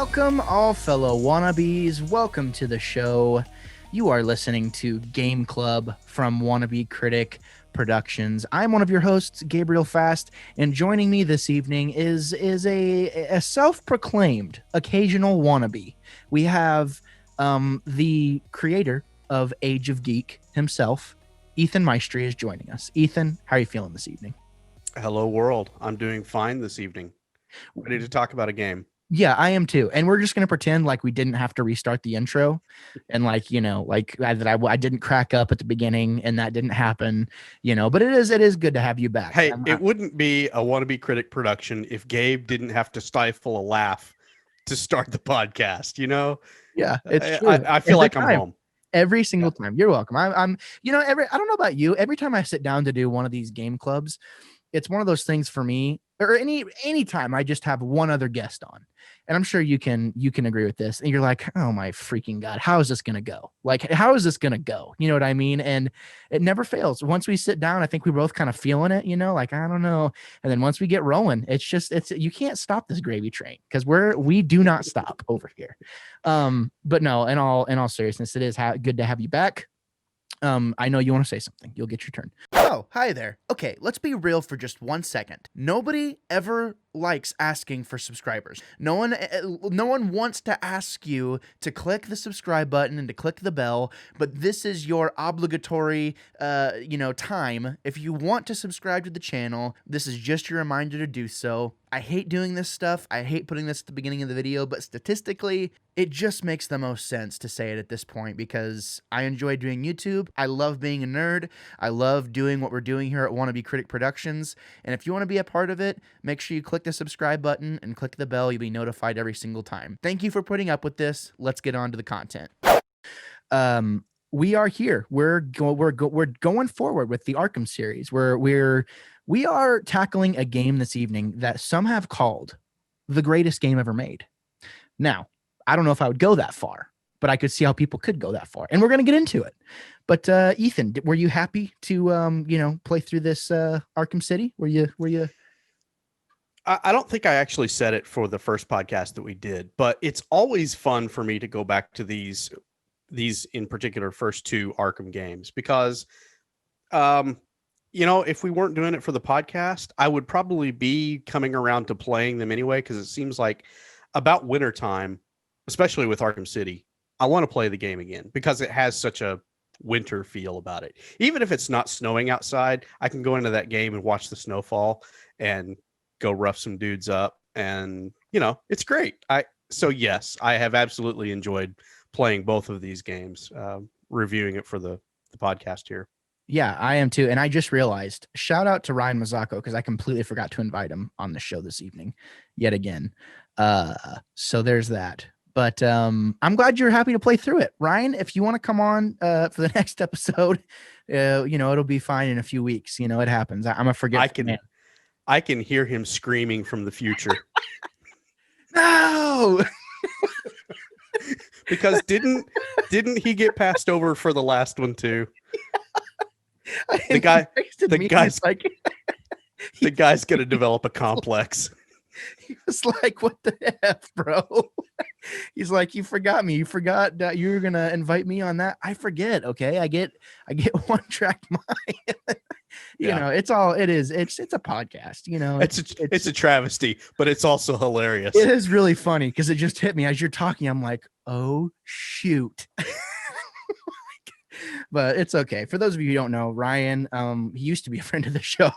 Welcome, all fellow wannabes. Welcome to the show. You are listening to Game Club from Wannabe Critic Productions. I'm one of your hosts, Gabriel Fast, and joining me this evening is a self-proclaimed occasional wannabe. We have the creator of Age of Geek himself, Ethan Maestri, is joining us. Ethan, how are you feeling this evening? Hello, world. I'm doing fine this evening. Ready to talk about a game. Yeah, I am too. And we're just going to pretend like we didn't have to restart the intro and like, I didn't crack up at the beginning and that didn't happen, but it is good to have you back. Hey, it wouldn't be a Wannabe Critic production if Gabe didn't have to stifle a laugh to start the podcast, Yeah, it's true. I feel like I'm home. Every single time. You're welcome. I'm I don't know about you. Every time I sit down to do one of these game clubs, it's one of those things for me, or any time I just have one other guest on, and I'm sure you can agree with this, and you're like, oh my freaking God, how is this going to go? Like, how is this going to go? You know what I mean? And it never fails. Once we sit down, I think we're both kind of feeling it, like, I don't know. And then once we get rolling, it's you can't stop this gravy train because we do not stop over here. But no, in all seriousness, it is good to have you back. I know you want to say something. You'll get your turn. Oh, hi there. Okay, let's be real for just 1 second. Nobody ever likes asking for subscribers. No one wants to ask you to click the subscribe button and to click the bell, but this is your obligatory time. If you want to subscribe to the channel, this is just your reminder to do so. I hate doing this stuff. I hate putting this at the beginning of the video, but statistically, it just makes the most sense to say it at this point because I enjoy doing YouTube. I love being a nerd. I love doing what we're doing here at Wannabe Critic Productions. And if you want to be a part of it, make sure you click the subscribe button and click the bell. You'll be notified every single time. Thank you for putting up with this. Let's get on to the content. We are here. We're going forward with the Arkham series. We are tackling a game this evening that some have called the greatest game ever made. Now, I don't know if I would go that far, but I could see how people could go that far, and we're going to get into it. But Ethan, were you happy to play through this Arkham City? Were you? I don't think I actually said it for the first podcast that we did, but it's always fun for me to go back to these in particular first two Arkham games because if we weren't doing it for the podcast, I would probably be coming around to playing them anyway, because it seems like about wintertime, especially with Arkham City, I want to play the game again because it has such a winter feel about it. Even if it's not snowing outside, I can go into that game and watch the snowfall and go rough some dudes up. And, it's great. So yes, I have absolutely enjoyed playing both of these games, reviewing it for the podcast here. Yeah, I am too. And I just realized, shout out to Ryan Mazzocco, because I completely forgot to invite him on the show this evening yet again. So there's that. But I'm glad you're happy to play through it. Ryan, if you want to come on for the next episode, it'll be fine in a few weeks. It happens. I'm a forgetful man. I can hear him screaming from the future. No! Because didn't he get passed over for the last one too? The guy's gonna develop a complex. He was like, what the F, bro? He's like, you forgot me. You forgot that you were gonna invite me on that. I forget. Okay. I get one track mind. It's a podcast, it's a travesty, but it's also hilarious. It is really funny because it just hit me as you're talking. I'm like, oh shoot. But it's okay. For those of you who don't know, Ryan, he used to be a friend of the show.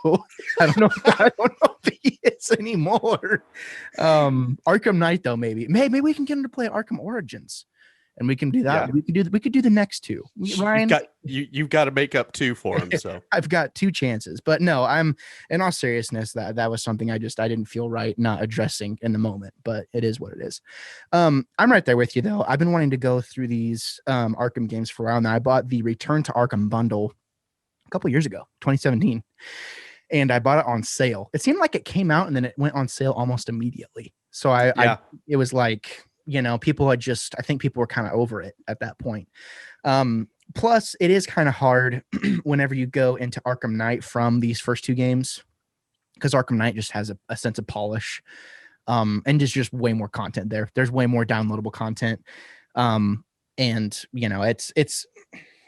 I don't know if he is anymore. Arkham Knight, though, maybe we can get him to play Arkham Origins, and we can do that. Yeah. We could do the next two. Ryan, you've got to make up two for him. So I've got two chances, but no, I'm in all seriousness that was something I didn't feel right not addressing in the moment, but it is what it is. I'm right there with you though. I've been wanting to go through these Arkham games for a while now. I bought the Return to Arkham bundle a couple years ago, 2017. And I bought it on sale. It seemed like it came out and then it went on sale almost immediately. So it was like, people had I think people were kind of over it at that point. Plus it is kind of hard whenever you go into Arkham Knight from these first two games, because Arkham Knight just has a sense of polish And there's just way more content there. There's way more downloadable content. And it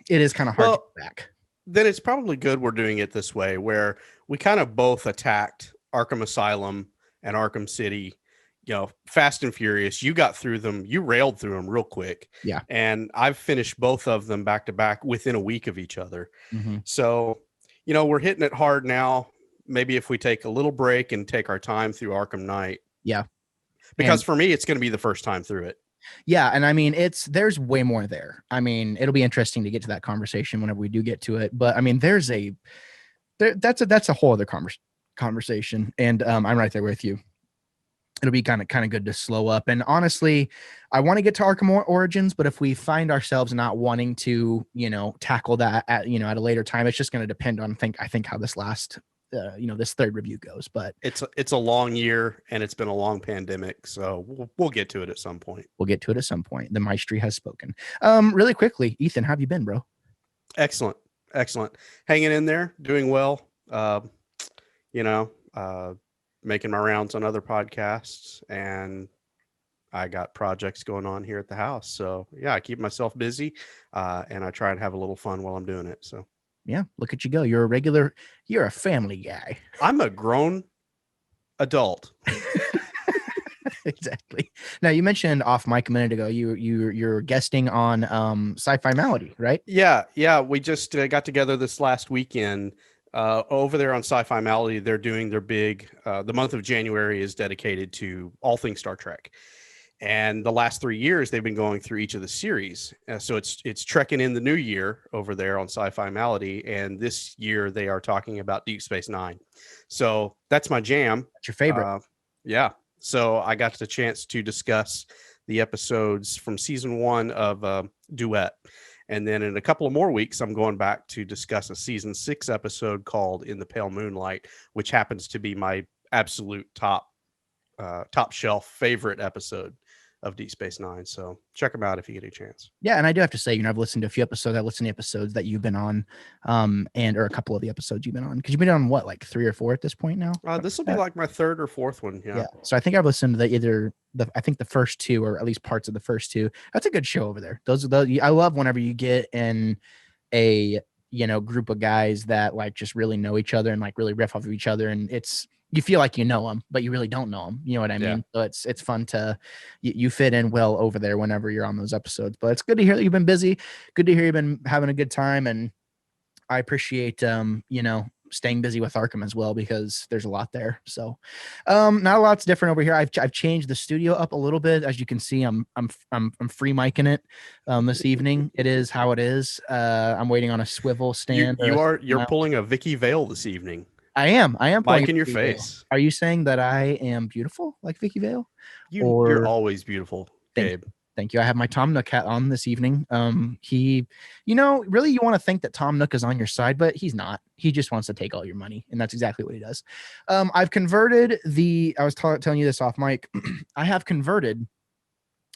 is kind of hard to get back. Then it's probably good we're doing it this way, where we kind of both attacked Arkham Asylum and Arkham City, fast and furious. You got through them, you railed through them real quick. Yeah. And I've finished both of them back to back within a week of each other. Mm-hmm. So, we're hitting it hard now. Maybe if we take a little break and take our time through Arkham Knight. Yeah. Because for me, it's going to be the first time through it. Yeah, and I mean, there's way more there. I mean, it'll be interesting to get to that conversation whenever we do get to it. But I mean, that's a whole other conversation, and I'm right there with you. It'll be kind of good to slow up. And honestly, I want to get to Arkham Origins, but if we find ourselves not wanting to, tackle that at a later time, it's just going to depend on I think how this last this third review goes. But it's a long year and it's been a long pandemic, so we'll get to it at some point. The maestri has spoken. Really quickly, Ethan, how have you been, bro? Excellent Hanging in there, doing well. Making my rounds on other podcasts, and I got projects going on here at the house, so yeah, I keep myself busy, and I try and have a little fun while I'm doing it. So yeah, look at you go. You're a family guy. I'm a grown adult. Exactly. Now, you mentioned off mic a minute ago, you're guesting on Sci-Fi Malady, right? Yeah. We just got together this last weekend over there on Sci-Fi Malady. They're doing their big, the month of January is dedicated to all things Star Trek. And the last 3 years, they've been going through each of the series. So it's trekking in the new year over there on Sci-Fi Malady. And this year, they are talking about Deep Space Nine. So that's my jam. That's your favorite. Yeah. So I got the chance to discuss the episodes from season 1 of Duet. And then in a couple of more weeks, I'm going back to discuss a season 6 episode called In the Pale Moonlight, which happens to be my absolute top shelf favorite episode of Deep Space Nine. So check them out if you get a chance. Yeah, and I do have to say, I've listened to a few episodes. I listened to episodes that you've been on, or a couple of the episodes you've been on. Because you've been on what, like 3 or 4 at this point now? This will be like my 3rd or 4th one. Yeah. So I think I've listened to the first 2, or at least parts of the first 2. That's a good show over there. Those I love whenever you get in a group of guys that like just really know each other and like really riff off of each other, and you feel like you know them, but you really don't know them. You know what I mean? So it's fun to you fit in well over there whenever you're on those episodes. But it's good to hear that you've been busy. Good to hear you've been having a good time, and I appreciate staying busy with Arkham as well, because there's a lot there. So not a lot's different over here. I've changed the studio up a little bit. As you can see, I'm free micing it this evening. It is how it is. I'm waiting on a swivel stand. You're pulling a Vicky Vale this evening. I am. Mike in your face. Are you saying that I am beautiful like Vicky Vale? You're always beautiful, Gabe. Thank you. I have my Tom Nook hat on this evening. He, really, you want to think that Tom Nook is on your side, but he's not. He just wants to take all your money, and that's exactly what he does. I've converted I was telling you this off mic. I have converted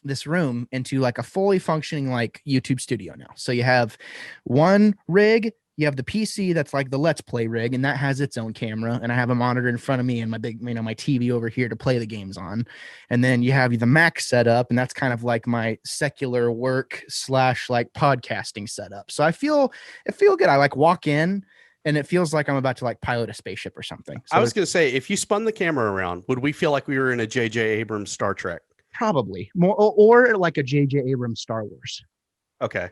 this room into like a fully functioning like YouTube studio now. So you have one rig. You have the PC that's like the Let's Play rig, and that has its own camera. And I have a monitor in front of me and my big, my TV over here to play the games on. And then you have the Mac set up, and that's kind of like my secular work / like podcasting setup. So I feel good. I like walk in and it feels like I'm about to like pilot a spaceship or something. So I was going to say, if you spun the camera around, would we feel like we were in a J.J. Abrams Star Trek? Probably more, or like a J.J. Abrams Star Wars. Okay.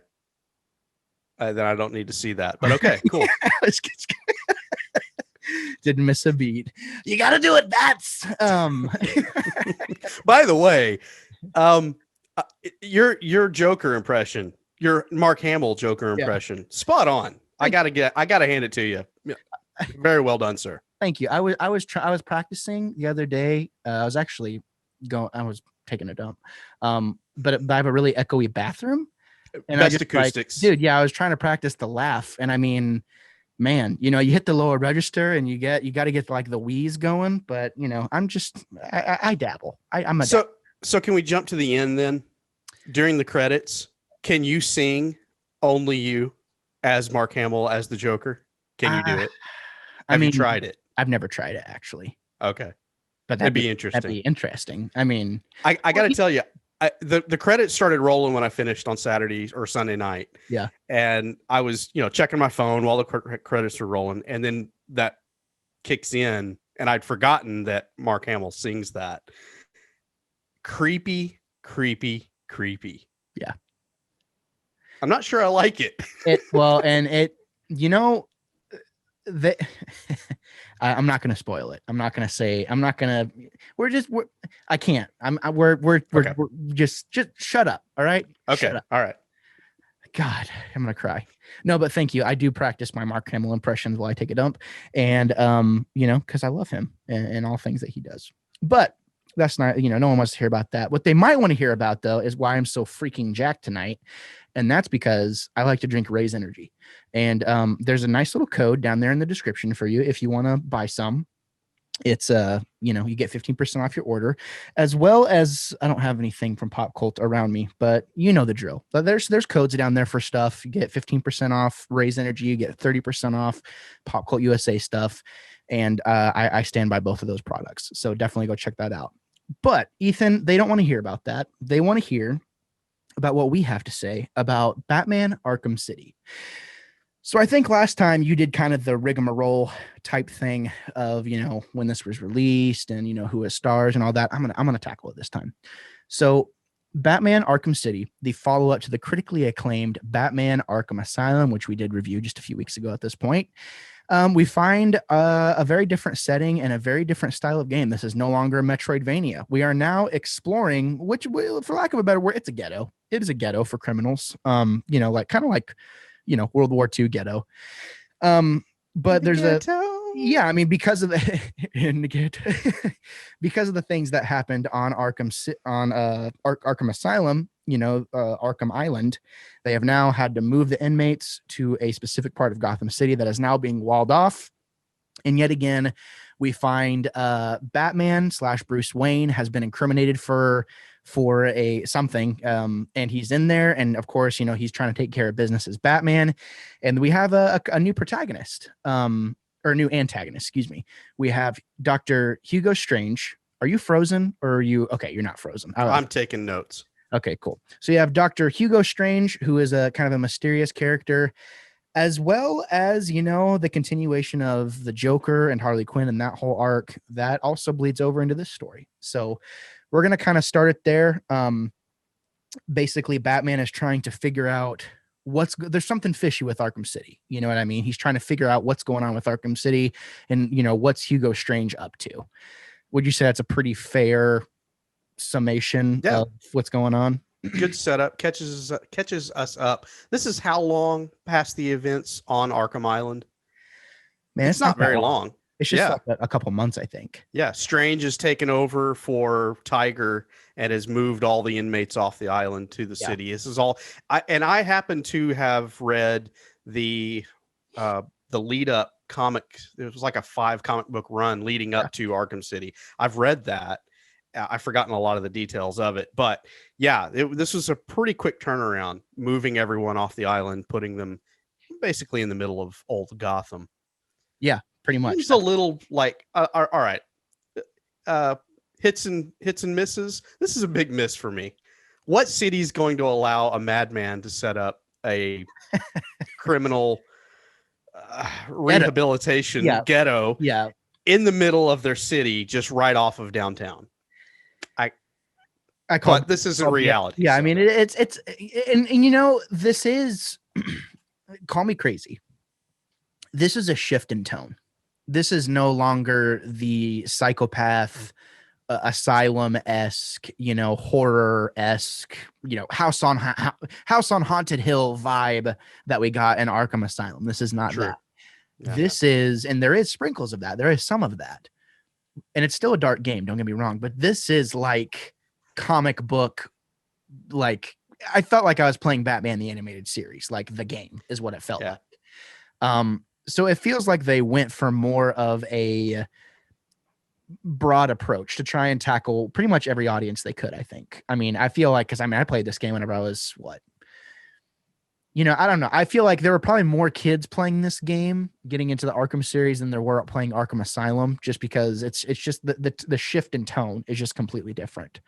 Then I don't need to see that, but okay, cool. Didn't miss a beat. You got to do it. That's By the way, your Joker impression, your Mark Hamill Joker impression, spot on. I gotta hand it to you. Very well done, sir. Thank you. I was practicing the other day. I was taking a dump. But I have a really echoey bathroom. And best acoustics, dude. I was trying to practice the laugh, and I mean, man, you hit the lower register, and you got to get like the wheeze going. But I dabble. I'm a so. Can we jump to the end then? During the credits, can you sing "Only You" as Mark Hamill as the Joker? Can you do it? Have you tried it? I've never tried it, actually. Okay. but It'd be that'd be interesting. interesting. I mean, I got well, to tell you, the credits started rolling when I finished on Saturday or Sunday night, yeah. and I was checking my phone while the credits are rolling, and then that kicks in, and I'd forgotten that Mark Hamill sings that. Creepy, creepy, creepy. Yeah. I'm not sure I like it. And it, you know, they, I'm not going to spoil it. I'm not going to say, I'm not going to, I can't, Okay. we're just shut up. All right. Okay. Shut up. All right. God, I'm going to cry. No, but thank you. I do practice my Mark Hamill impressions while I take a dump. And, cause I love him and all things that he does, but that's not, no one wants to hear about that. What they might want to hear about though, is why I'm so freaking jacked tonight. And that's because I like to drink Raise Energy. And there's a nice little code down there in the description for you if you want to buy some. It's you get 15% off your order, as well as I don't have anything from Pop Cult around me, but you know the drill. But there's codes down there for stuff. You get 15% off Raise Energy, you get 30% off Pop Cult USA stuff. And I stand by both of those products. So definitely go check that out. But Ethan, they don't want to hear about that. They want to hear about what we have to say about Batman Arkham City. So I think last time you did kind of the rigmarole type thing of, when this was released and, who it stars and all that. I'm going to tackle it this time. So Batman Arkham City, the follow-up to the critically acclaimed Batman Arkham Asylum, which we did review just a few weeks ago at this point. We find a very different setting and a very different style of game. This is no longer a Metroidvania. We are now exploring, which, for lack of a better word, it's a ghetto. It is a ghetto for criminals. Kind of like World War II ghetto. But there's I mean, because of the because of the things that happened on Arkham Asylum, Arkham Island, they have now had to move the inmates to a specific part of Gotham City that is now being walled off. And yet again, we find Batman / Bruce Wayne has been incriminated for a something, and he's in there, and of course, he's trying to take care of business as Batman. And we have a new protagonist, or a new antagonist, excuse me. We have Dr. Hugo Strange. Are you frozen, or are you okay? You're not frozen. I'm taking notes. Okay, cool. So you have Dr. Hugo Strange, who is a kind of a mysterious character, as well as, the continuation of the Joker and Harley Quinn and that whole arc that also bleeds over into this story. So we're going to kind of start it there. Basically, Batman is trying to figure out there's something fishy with Arkham City. You know what I mean? He's trying to figure out what's going on with Arkham City and, what's Hugo Strange up to. Would you say that's a pretty fair summation of what's going on? Good setup. Catches us up. This is how long past the events on Arkham Island? Man, it's not very long. It's just like a couple months, I think. Yeah. Strange has taken over for Tiger and has moved all the inmates off the island to the city. This is all. I happen to have read the lead up comic. It was like a 5 comic book run leading up to Arkham City. I've read that. I've forgotten a lot of the details of it, but this was a pretty quick turnaround, moving everyone off the island, putting them basically in the middle of old Gotham. Yeah, pretty much. It's a little like, all right, hits and misses. This is a big miss for me. What city is going to allow a madman to set up a criminal rehabilitation ghetto in the middle of their city, just right off of downtown? I call it, this isn't reality. Yeah, so. I mean, it's this is call me crazy. This is a shift in tone. This is no longer the psychopath, asylum-esque, horror-esque, house on Haunted Hill vibe that we got in Arkham Asylum. This is not that. Yeah, this is, and there is sprinkles of that. There is some of that, and it's still a dark game. Don't get me wrong, but this is like comic book, like I felt like I was playing Batman the animated series, like the game is what it felt like. So it feels like they went for more of a broad approach to try and tackle pretty much every audience they could, I think. I mean, I feel like, I played this game whenever I was I don't know. I feel like there were probably more kids playing this game, getting into the Arkham series, than there were playing Arkham Asylum, just because it's just the shift in tone is just completely different.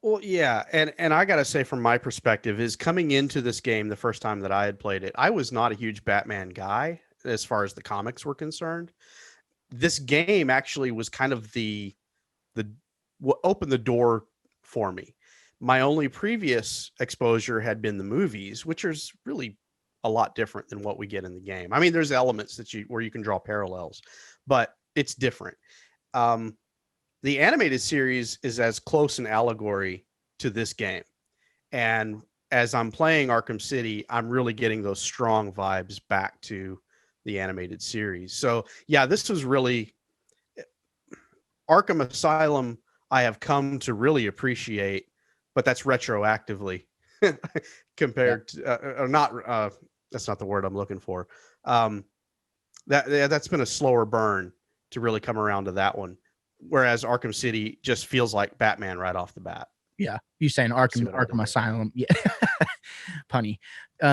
Well, yeah, and I gotta say, from my perspective, is coming into this game the first time that I had played it, I was not a huge Batman guy as far as the comics were concerned. This game actually was kind of the what opened the door for me. My only previous exposure had been the movies, which is really a lot different than what we get in the game. I mean, there's elements that you where you can draw parallels, but it's different. Um, the animated series is as close an allegory to this game. And as I'm playing Arkham City, I'm really getting those strong vibes back to the animated series. So, yeah, this was really Arkham Asylum. I have come to really appreciate, but that's retroactively Yeah. compared to, or not. That's not the word I'm looking for. Um, that's been a slower burn to really come around to that one. Whereas Arkham City just feels like Batman right off the bat. Yeah. You saying See Arkham what I did Arkham there? Asylum. Yeah. Punny.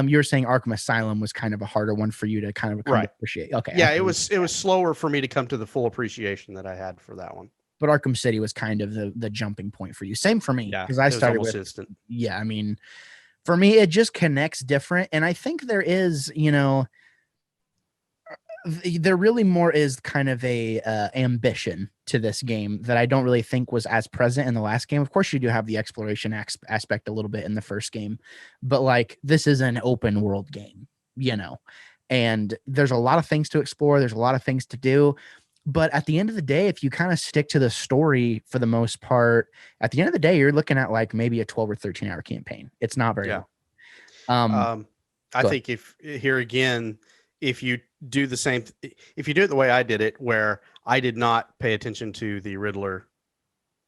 You were saying Arkham Asylum was kind of a harder one for you to kind of come to Right. appreciate. Okay. Yeah, it was slower for me to come to the full appreciation that I had for that one. But Arkham City was kind of the jumping point for you. Same for me, Yeah, because I it was started almost with, instant. yeah, I mean, for me, it just connects different. And I think there is, there really more is kind of a ambition to this game that I don't really think was as present in the last game. Of course, you do have the exploration aspect a little bit in the first game, but like this is an open world game, and there's a lot of things to explore. There's a lot of things to do. But at the end of the day, if you kind of stick to the story for the most part, at the end of the day, you're looking at like maybe a 12 or 13-hour campaign. It's not very Yeah. long. Um, I go ahead. think if here again, if you do the same, if you do it the way I did it, where I did not pay attention to the Riddler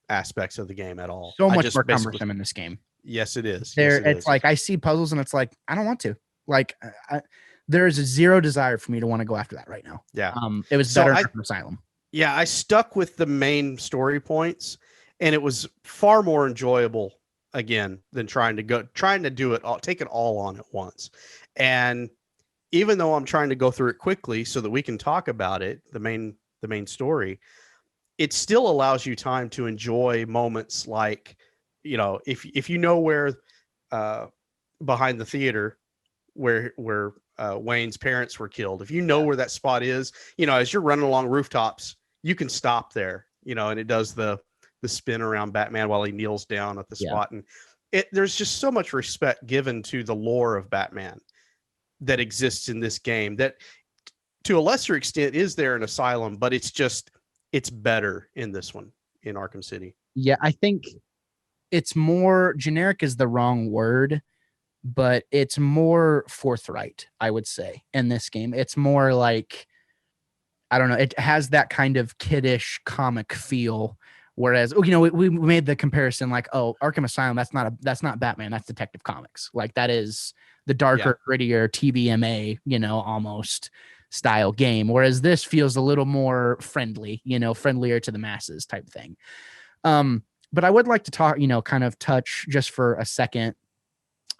aspects of the game at all, So I much more just basically, cumbersome in this game. yes, it is. Yes, There, it it's is. like I see puzzles and it's like I don't want to. Like there is a zero desire for me to want to go after that right now. Yeah. It was So better in I, Arkham Asylum. yeah, I stuck with the main story points, and it was far more enjoyable again than trying to do it all, take it all on at once. And even though I'm trying to go through it quickly so that we can talk about it, the main story, it still allows you time to enjoy moments like, if you know where uh, behind the theater where Wayne's parents were killed, if you know Yeah. where that spot is, as you're running along rooftops, you can stop there, and it does the spin around Batman while he kneels down at the Yeah. spot, and there's just so much respect given to the lore of Batman that exists in this game that to a lesser extent is there in Asylum, but it's better in this one in Arkham City. Yeah, I think it's more generic is the wrong word, but it's more forthright, I would say, in this game. It's more like I don't know, it has that kind of kiddish comic feel. Whereas, we made the comparison like, oh, Arkham Asylum, that's not Batman, that's Detective Comics. Like that is the Yeah. darker, grittier TVMA, almost style game. Whereas this feels a little more friendly, friendlier to the masses type thing. But I would like to talk, kind of touch just for a second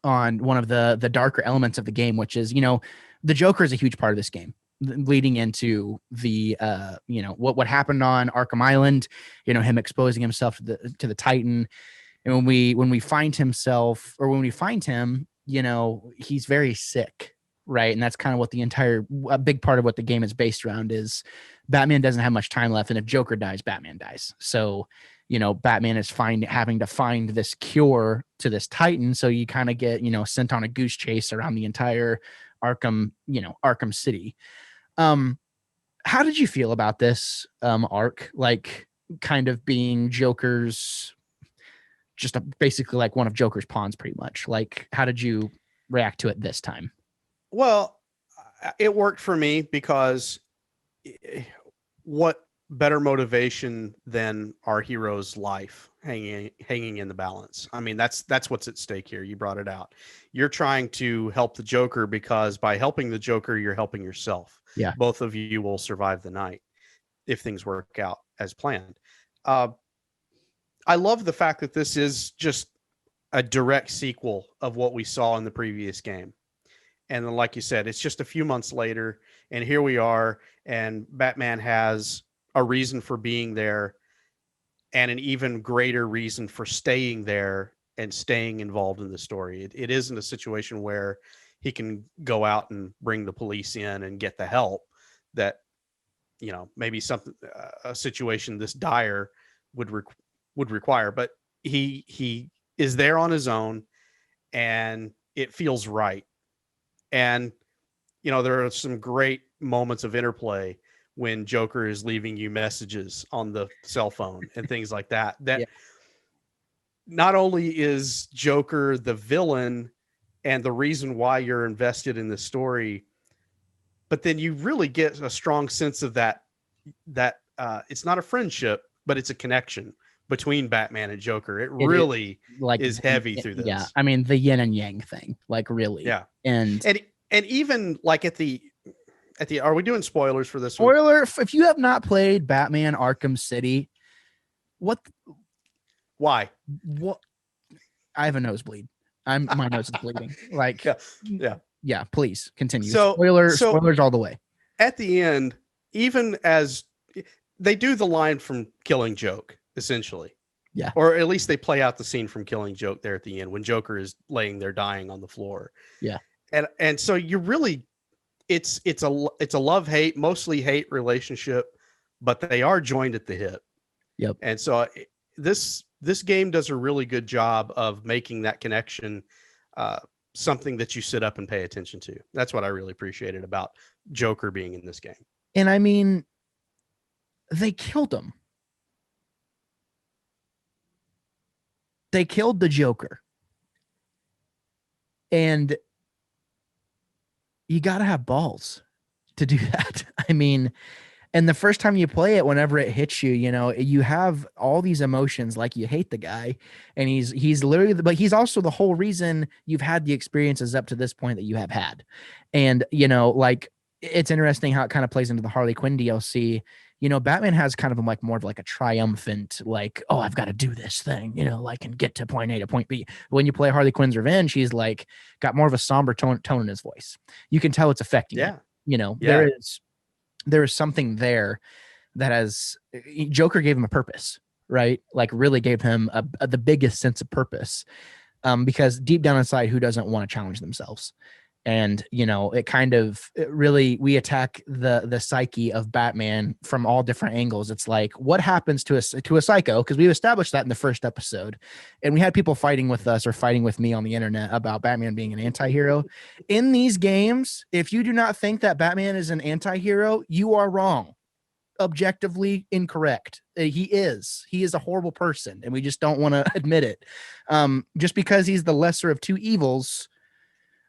on one of the darker elements of the game, which is, the Joker is a huge part of this game leading into the what happened on Arkham Island, him exposing himself to the Titan. And when we find him, he's very sick, right? And that's kind of what a big part of what the game is based around is Batman doesn't have much time left, and if Joker dies, Batman dies. So Batman is having to find this cure to this Titan. So you kind of get, sent on a goose chase around the entire Arkham City. How did you feel about this arc? Like kind of being Joker's basically like one of Joker's pawns, pretty much. Like, how did you react to it this time? Well, it worked for me because what better motivation than our hero's life hanging in the balance? I mean, that's what's at stake here. You brought it out. You're trying to help the Joker because by helping the Joker, you're helping yourself. Yeah. Both of you will survive the night if things work out as planned. Uh, I love the fact that this is just a direct sequel of what we saw in the previous game. And then, like you said, it's just a few months later, and here we are, and Batman has a reason for being there and an even greater reason for staying there and staying involved in the story. It isn't a situation where he can go out and bring the police in and get the help that, maybe something, a situation this dire would require, but he is there on his own, and it feels right. And there are some great moments of interplay when Joker is leaving you messages on the cell phone and things like that. That Yeah. not only is Joker the villain and the reason why you're invested in the story, but then you really get a strong sense of that it's not a friendship, but it's a connection between Batman and Joker. It It is really like is heavy through this. Yeah, I mean the yin and yang thing, like really. Yeah. And And even like at the are we doing spoilers for this one? spoiler: if you have not played Batman Arkham City, what Why? I have a nosebleed. My nose is bleeding. Like, Yeah. Please continue. So Spoilers all the way. At the end, even as they do the line from Killing Joke, essentially. Yeah. Or at least they play out the scene from Killing Joke there at the end when Joker is laying there dying on the floor. Yeah. And so you really, it's a love-hate, mostly hate relationship, but they are joined at the hip. Yep. And so this game does a really good job of making that connection something that you sit up and pay attention to. That's what I really appreciated about Joker being in this game. And I mean, they killed him. They killed the Joker. And you got to have balls to do that. I mean, and the first time you play it, whenever it hits you, you have all these emotions, like you hate the guy, and he's literally, but he's also the whole reason you've had the experiences up to this point that you have had. And, like, it's interesting how it kind of plays into the Harley Quinn DLC. Batman has kind of like more of like a triumphant, like, oh, I've got to do this thing, like, and get to point A to point B. When you play Harley Quinn's Revenge, he's like got more of a somber tone in his voice. You can tell it's affecting him. There is something there that has Joker gave him a purpose, right? Like really gave him the biggest sense of purpose. Because deep down inside, who doesn't want to challenge themselves? And, we attack the psyche of Batman from all different angles. It's like, what happens to a psycho? Because we've established that in the first episode, and we had people fighting with us or fighting with me on the internet about Batman being an anti-hero. In these games, if you do not think that Batman is an anti-hero, you are wrong. Objectively incorrect. He is a horrible person, and we just don't want to admit it. Just because he's the lesser of two evils,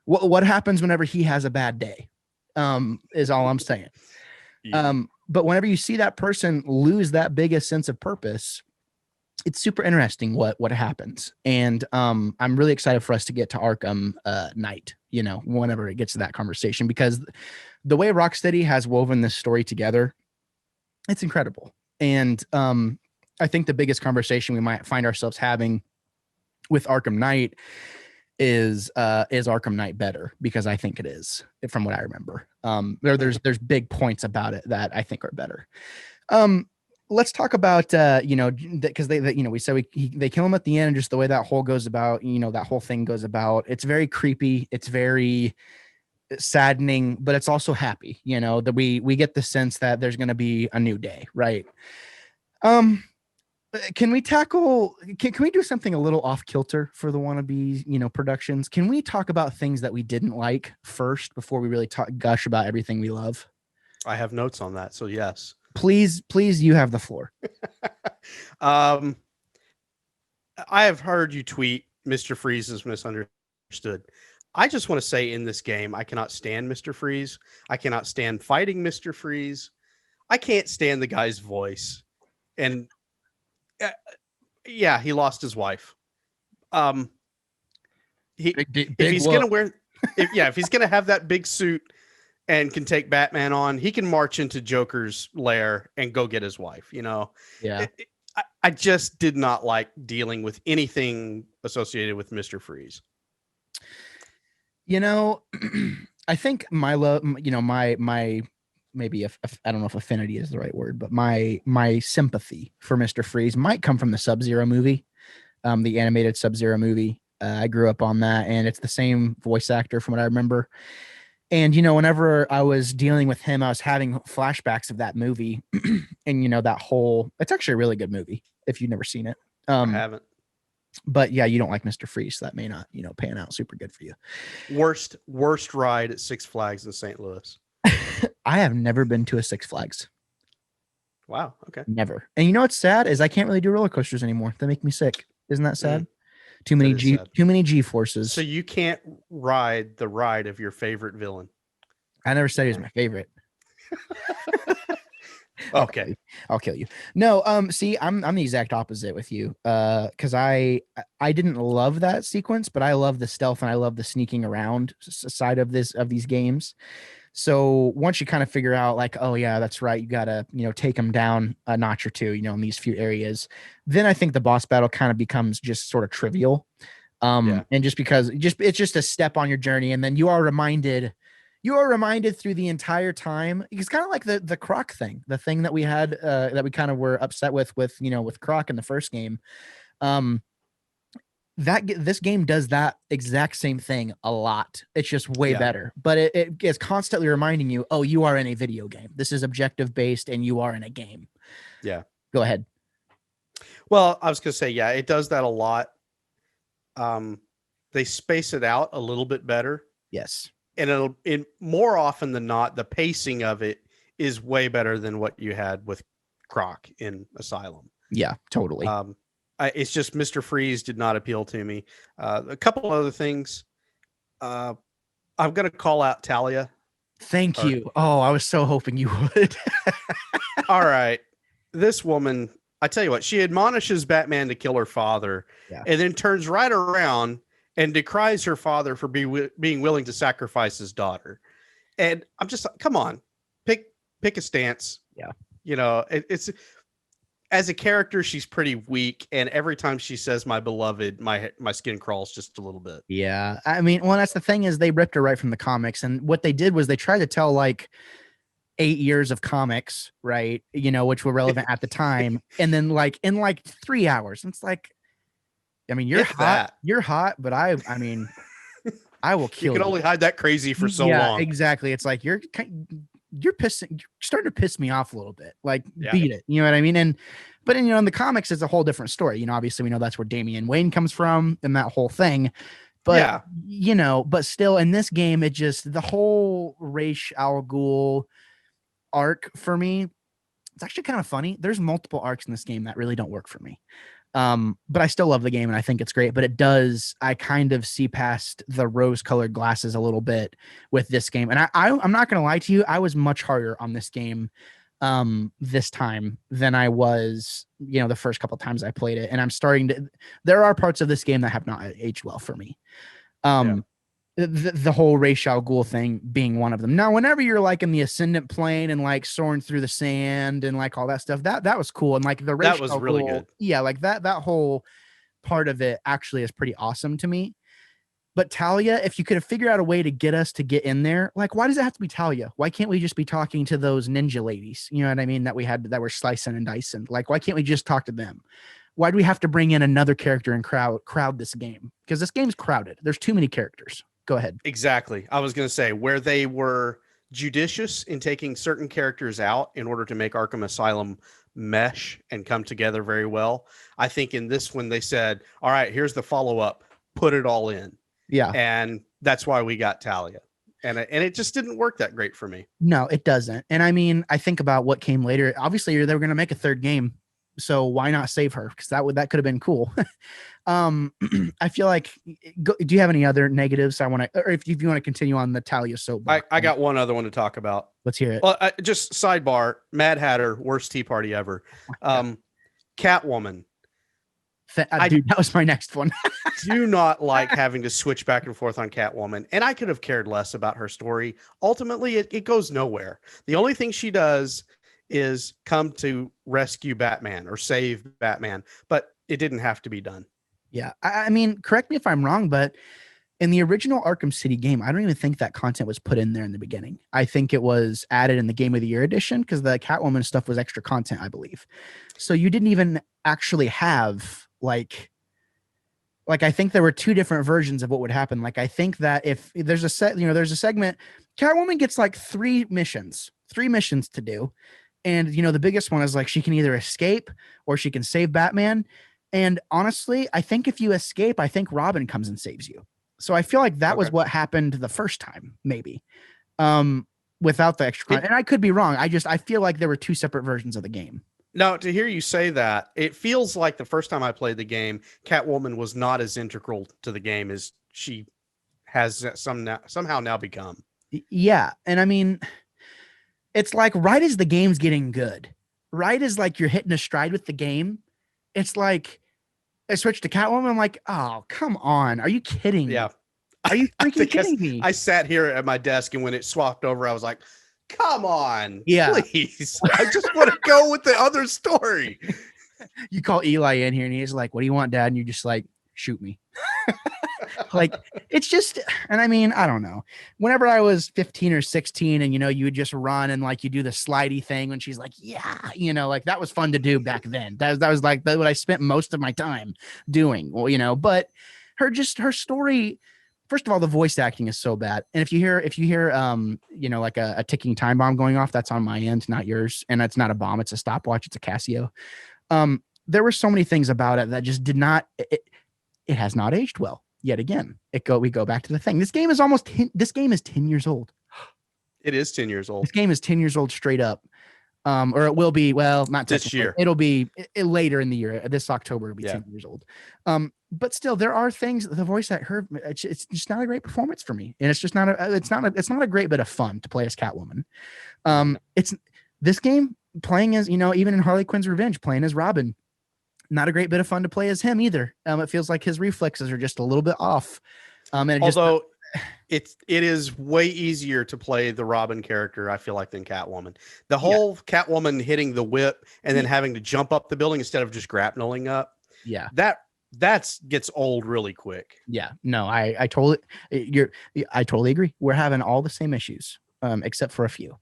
what happens whenever he has a bad day, is all I'm saying. Yeah. But whenever you see that person lose that biggest sense of purpose, it's super interesting what happens. And I'm really excited for us to get to Arkham Knight, whenever it gets to that conversation, because the way Rocksteady has woven this story together, it's incredible. And I think the biggest conversation we might find ourselves having with Arkham Knight is Arkham Knight better? Because I think it is, from what I remember. There's big points about it that I think are better. Let's talk about because we said they kill him at the end, just the way that whole goes about, that whole thing goes about. It's very creepy. It's very saddening, but it's also happy, that we get the sense that there's going to be a new day, right? Can we do something a little off kilter for the Wannabe, productions? Can we talk about things that we didn't like first before we really gush about everything we love? I have notes on that, so yes. Please, you have the floor. I have heard you tweet Mr. Freeze is misunderstood. I just want to say, in this game, I cannot stand Mr. Freeze. I cannot stand fighting Mr. Freeze. I can't stand the guy's voice. And he lost his wife. If he's gonna have that big suit and can take Batman on, he can march into Joker's lair and go get his wife. Yeah. I just did not like dealing with anything associated with Mr. Freeze. You know, I think my love, you know, my maybe if I don't know if affinity is the right word, but my sympathy for Mr. Freeze might come from the Sub-Zero movie, the animated Sub-Zero movie. I grew up on that, and it's the same voice actor from what I remember. And you know, whenever I was dealing with him, I was having flashbacks of that movie, and you know that whole. It's actually a really good movie if you've never seen it. I haven't. But yeah, you don't like Mr. Freeze, so that may not, you know, pan out super good for you. Worst ride at Six Flags in St. Louis. I have never been to a Six Flags. Wow. Okay. Never. And you know what's sad is I can't really do roller coasters anymore. They make me sick. Isn't that sad? Too many G forces. So you can't ride the ride of your favorite villain. I never said he was my favorite. Okay. I'll kill you. No, see, I'm the exact opposite with you. Because I didn't love that sequence, but I love the stealth and I love the sneaking around side of these games. So once you kind of figure out like, oh yeah, that's right, you gotta, you know, take them down a notch or two, you know, in these few areas, then I think the boss battle kind of becomes just sort of trivial. And just because it's just a step on your journey, and then you are reminded through the entire time. It's kind of like the Croc thing, the thing that we had that we kind of were upset with you know, with Croc in the first game. This game does that exact same thing a lot. It's just way better, but it is constantly reminding you, oh, you are in a video game. This is objective based and you are in a game. Yeah. Go ahead. Well, I was going to say, yeah, it does that a lot. They space it out a little bit better. Yes. And more often than not, the pacing of it is way better than what you had with Croc in Asylum. Yeah, totally. It's just Mr. Freeze did not appeal to me. A couple other things. I'm going to call out Talia. Thank you. Oh, I was so hoping you would. All right. This woman, I tell you what, she admonishes Batman to kill her father, and then turns right around and decries her father for being willing to sacrifice his daughter. And I'm just like, come on, pick a stance. Yeah. You know, it's as a character, she's pretty weak, and every time she says "my beloved," my skin crawls just a little bit. Yeah, I mean, well, that's the thing is they ripped her right from the comics, and what they did was they tried to tell like 8 years of comics, right? You know, which were relevant at the time, and then like in like 3 hours, it's like, I mean, you're hot, but I mean, I will kill you. You can only hide that crazy for so long. Exactly. It's like you're starting to piss me off a little bit. Like, beat it. You know what I mean? But you know, in the comics, it's a whole different story. You know, obviously we know that's where Damian Wayne comes from and that whole thing. But you know, but still in this game, it just the whole Ra's al Ghul arc for me, it's actually kind of funny. There's multiple arcs in this game that really don't work for me. But I still love the game and I think it's great, but I kind of see past the rose colored glasses a little bit with this game. And I'm not going to lie to you. I was much harder on this game, this time than I was, you know, the first couple of times I played it. And there are parts of this game that have not aged well for me. The whole Ra's al Ghul thing being one of them. Now, whenever you're like in the ascendant plane and like soaring through the sand and like all that stuff, that was cool. And like the Ra's that was al really Ghul, good. Yeah, like that whole part of it actually is pretty awesome to me. But Talia, if you could have figured out a way to get us to get in there, like why does it have to be Talia? Why can't we just be talking to those ninja ladies? You know what I mean? That were slicing and dicing. Like, why can't we just talk to them? Why do we have to bring in another character and crowd this game? Because this game's crowded. There's too many characters. Go ahead. Exactly. I was going to say where they were judicious in taking certain characters out in order to make Arkham Asylum mesh and come together very well. I think in this one they said, all right, here's the follow-up, put it all in. Yeah. And that's why we got Talia. And it just didn't work that great for me. No, it doesn't. And I mean, I think about what came later. Obviously, they were going to make a third game. So why not save her? Because that could have been cool. I feel like. Do you have any other negatives? Or if you want to continue on the Talia soapbox. I got one other one to talk about. Let's hear it. Well, just sidebar: Mad Hatter, worst tea party ever. Catwoman. Dude, that was my next one. Do not like having to switch back and forth on Catwoman, and I could have cared less about her story. Ultimately, it goes nowhere. The only thing she does is come to rescue Batman or save Batman, but it didn't have to be done. Yeah. I mean, correct me if I'm wrong, but in the original Arkham City game, I don't even think that content was put in there in the beginning. I think it was added in the Game of the Year edition because the Catwoman stuff was extra content, I believe. So you didn't even actually have like I think there were two different versions of what would happen. Like I think that if there's a there's a segment, Catwoman gets like three missions to do. And the biggest one is like she can either escape or she can save Batman. And honestly, I think if you escape, I think Robin comes and saves you. So I feel like that was what happened the first time, maybe. Without the extra content. And I could be wrong. I feel like there were two separate versions of the game. Now, to hear you say that, it feels like the first time I played the game, Catwoman was not as integral to the game as she has somehow now become. Yeah. And I mean, it's like right as the game's getting good, right as like you're hitting a stride with the game, it's like I switched to Catwoman. I'm like, oh, come on. Are you kidding me? Are you freaking kidding me? I sat here at my desk, and when it swapped over, I was like, come on, please. I just want to go with the other story. You call Eli in here and he's like, what do you want, Dad? And you're just like, shoot me. Like, it's just, and I mean, I don't know. Whenever I was 15 or 16 and, you would just run and like you do the slidey thing when she's like, yeah, like that was fun to do back then. That was like what I spent most of my time doing, well, but her story. First of all, the voice acting is so bad. And if you hear, like a ticking time bomb going off, that's on my end, not yours. And that's not a bomb. It's a stopwatch. It's a Casio. There were so many things about it that just did not, it has not aged well yet again. We go back to the thing. This game is 10 years old. It is 10 years old. This game is 10 years old straight up. Or it will be, well, not this year. It'll be later in the year. This October will be 10 years old. But still, there are things. The voice at her, it's just not a great performance for me, and it's just not a great bit of fun to play as Catwoman. It's this game playing as even in Harley Quinn's Revenge, playing as Robin, not a great bit of fun to play as him either. It feels like his reflexes are just a little bit off. Although it is way easier to play the Robin character, I feel like, than Catwoman. The whole Catwoman hitting the whip and then having to jump up the building instead of just grappling up. Yeah. That gets old really quick. Yeah. No, I totally agree. We're having all the same issues, except for a few,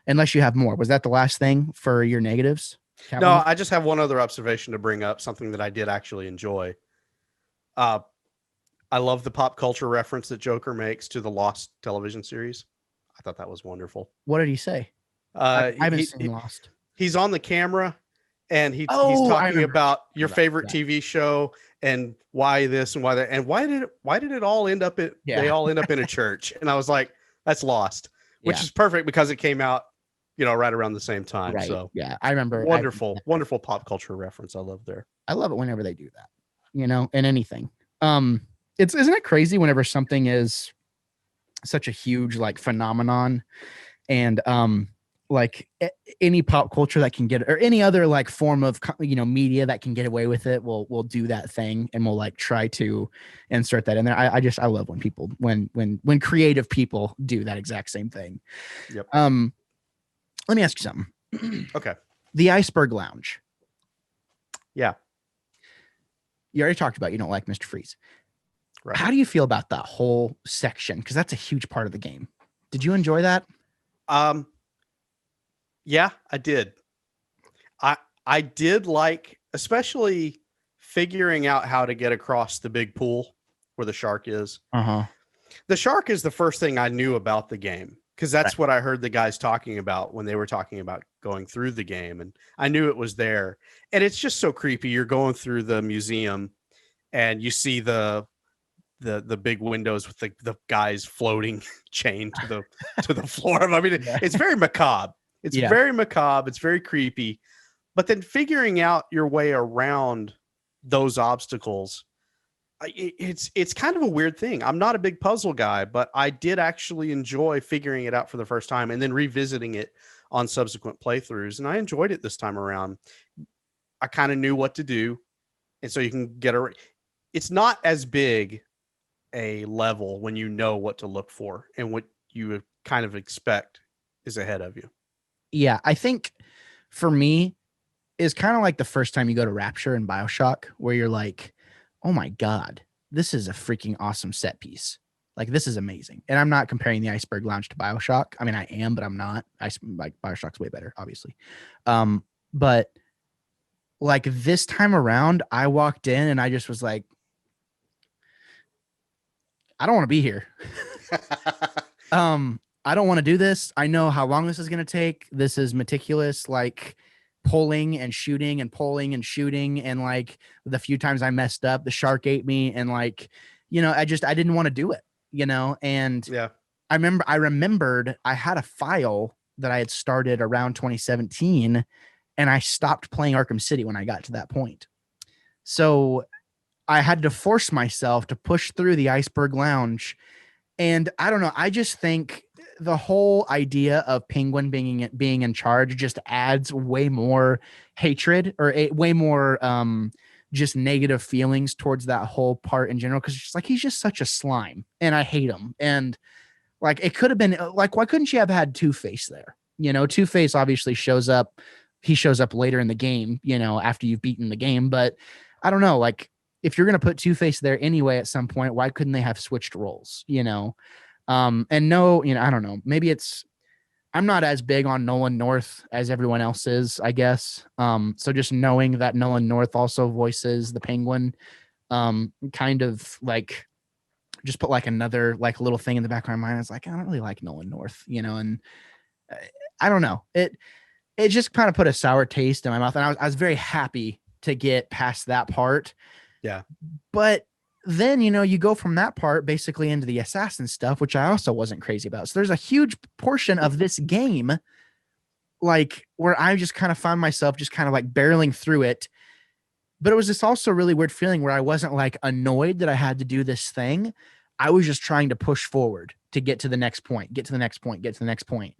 unless you have more. Was that the last thing for your negatives? Catwoman? No, I just have one other observation to bring up, something that I did actually enjoy. I love the pop culture reference that Joker makes to the Lost television series. I thought that was wonderful. What did he say? I haven't seen Lost. He's on the camera and he's talking about your favorite TV show and why this and why that and why did it all end up they all end up in a church. And I was like, that's Lost, which is perfect because it came out, right around the same time. Right. So yeah, I remember. Wonderful pop culture reference. I love there. I love it whenever they do that, in anything. Isn't it crazy whenever something is such a huge like phenomenon and like any pop culture that can get or any other like form of media that can get away with it will do that thing and will like try to insert that in there. I love when people when creative people do that exact same thing. Yep. Let me ask you something. Okay. The Iceberg Lounge. Yeah. You already talked about you don't like Mr. Freeze. Right. How do you feel about that whole section? Because that's a huge part of the game. Did you enjoy that? Yeah, I did. I did like, especially figuring out how to get across the big pool where the shark is. The shark is the first thing I knew about the game because that's what I heard the guys talking about when they were talking about going through the game, and I knew it was there. And it's just so creepy. You're going through the museum and you see the big windows with the guys floating chained to the floor. I mean, it's very macabre. It's very macabre. It's very creepy. But then figuring out your way around those obstacles, it's kind of a weird thing. I'm not a big puzzle guy, but I did actually enjoy figuring it out for the first time and then revisiting it on subsequent playthroughs. And I enjoyed it this time around. I kind of knew what to do. And so you can it's not as big a level when you know what to look for and what you kind of expect is ahead of you. Yeah, I think for me is kind of like the first time you go to Rapture in BioShock, where you're like, oh my God, this is a freaking awesome set piece. Like, this is amazing. And I'm not comparing the Iceberg Lounge to BioShock. I mean, I am, but I'm not. Like BioShock's way better, obviously. But like this time around, I walked in and I just was like, I don't want to be here. I don't want to do this. I know how long this is going to take. This is meticulous, like pulling and shooting and pulling and shooting. And like the few times I messed up, the shark ate me. And like, I didn't want to do it, and Yeah. I remembered I had a file that I had started around 2017 and I stopped playing Arkham City when I got to that point. So I had to force myself to push through the Iceberg Lounge. And I don't know. I just think the whole idea of Penguin being in charge just adds way more hatred or way more just negative feelings towards that whole part in general. Cause it's just like, he's just such a slime and I hate him. And like, it could have been like, why couldn't you have had Two-Face there? Two-Face obviously shows up. He shows up later in the game, after you've beaten the game. But I don't know, like, if you're going to put Two-Face there anyway at some point, why couldn't they have switched roles, and no, I don't know, maybe I'm not as big on Nolan North as everyone else is, I guess. So just knowing that Nolan North also voices the Penguin, kind of like just put like another like little thing in the back of my mind. It's like, I don't really like Nolan North, and I don't know. It just kind of put a sour taste in my mouth. And I was very happy to get past that part. Yeah. But then, you go from that part basically into the assassin stuff, which I also wasn't crazy about. So there's a huge portion of this game, like where I just kind of found myself just kind of like barreling through it. But it was this also really weird feeling where I wasn't like annoyed that I had to do this thing. I was just trying to push forward to get to the next point, get to the next point, get to the next point.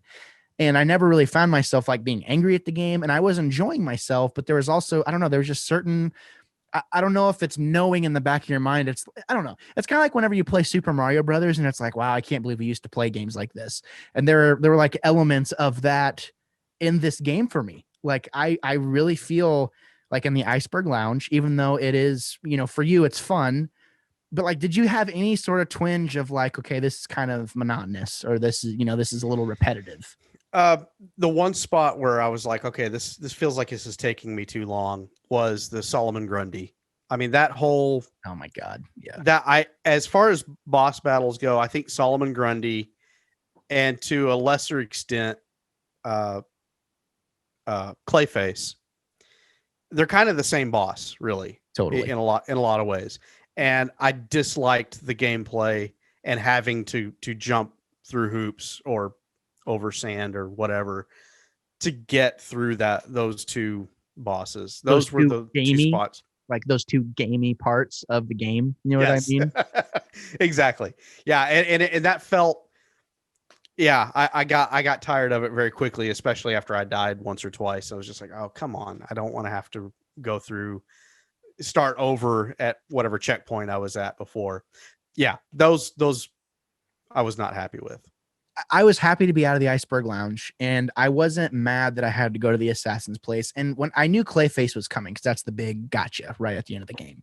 And I never really found myself like being angry at the game, and I was enjoying myself, but there was also, I don't know, there was just certain, I don't know if it's knowing in the back of your mind. I don't know. It's kind of like whenever you play Super Mario Brothers and it's like, wow, I can't believe we used to play games like this. And there were like elements of that in this game for me. Like I really feel like in the Iceberg Lounge, even though it is, for you, it's fun. But like, did you have any sort of twinge of like, okay, this is kind of monotonous, or this is, this is a little repetitive? The one spot where I was like, okay, this feels like this is taking me too long was the Solomon Grundy. I mean, that whole, oh my God. Yeah. As far as boss battles go, I think Solomon Grundy and to a lesser extent, Clayface, they're kind of the same boss, really. Totally. In a lot of ways. And I disliked the gameplay and having to jump through hoops or over sand or whatever to get through those two bosses. Those were the two spots. Like those two gamey parts of the game. You know what I mean? Exactly. Yeah. And that felt, yeah, I got tired of it very quickly, especially after I died once or twice. I was just like, oh, come on. I don't want to have to go through, start over at whatever checkpoint I was at before. Yeah. Those I was not happy with. I was happy to be out of the Iceberg Lounge, and I wasn't mad that I had to go to the assassin's place. And when I knew Clayface was coming, because that's the big gotcha right at the end of the game.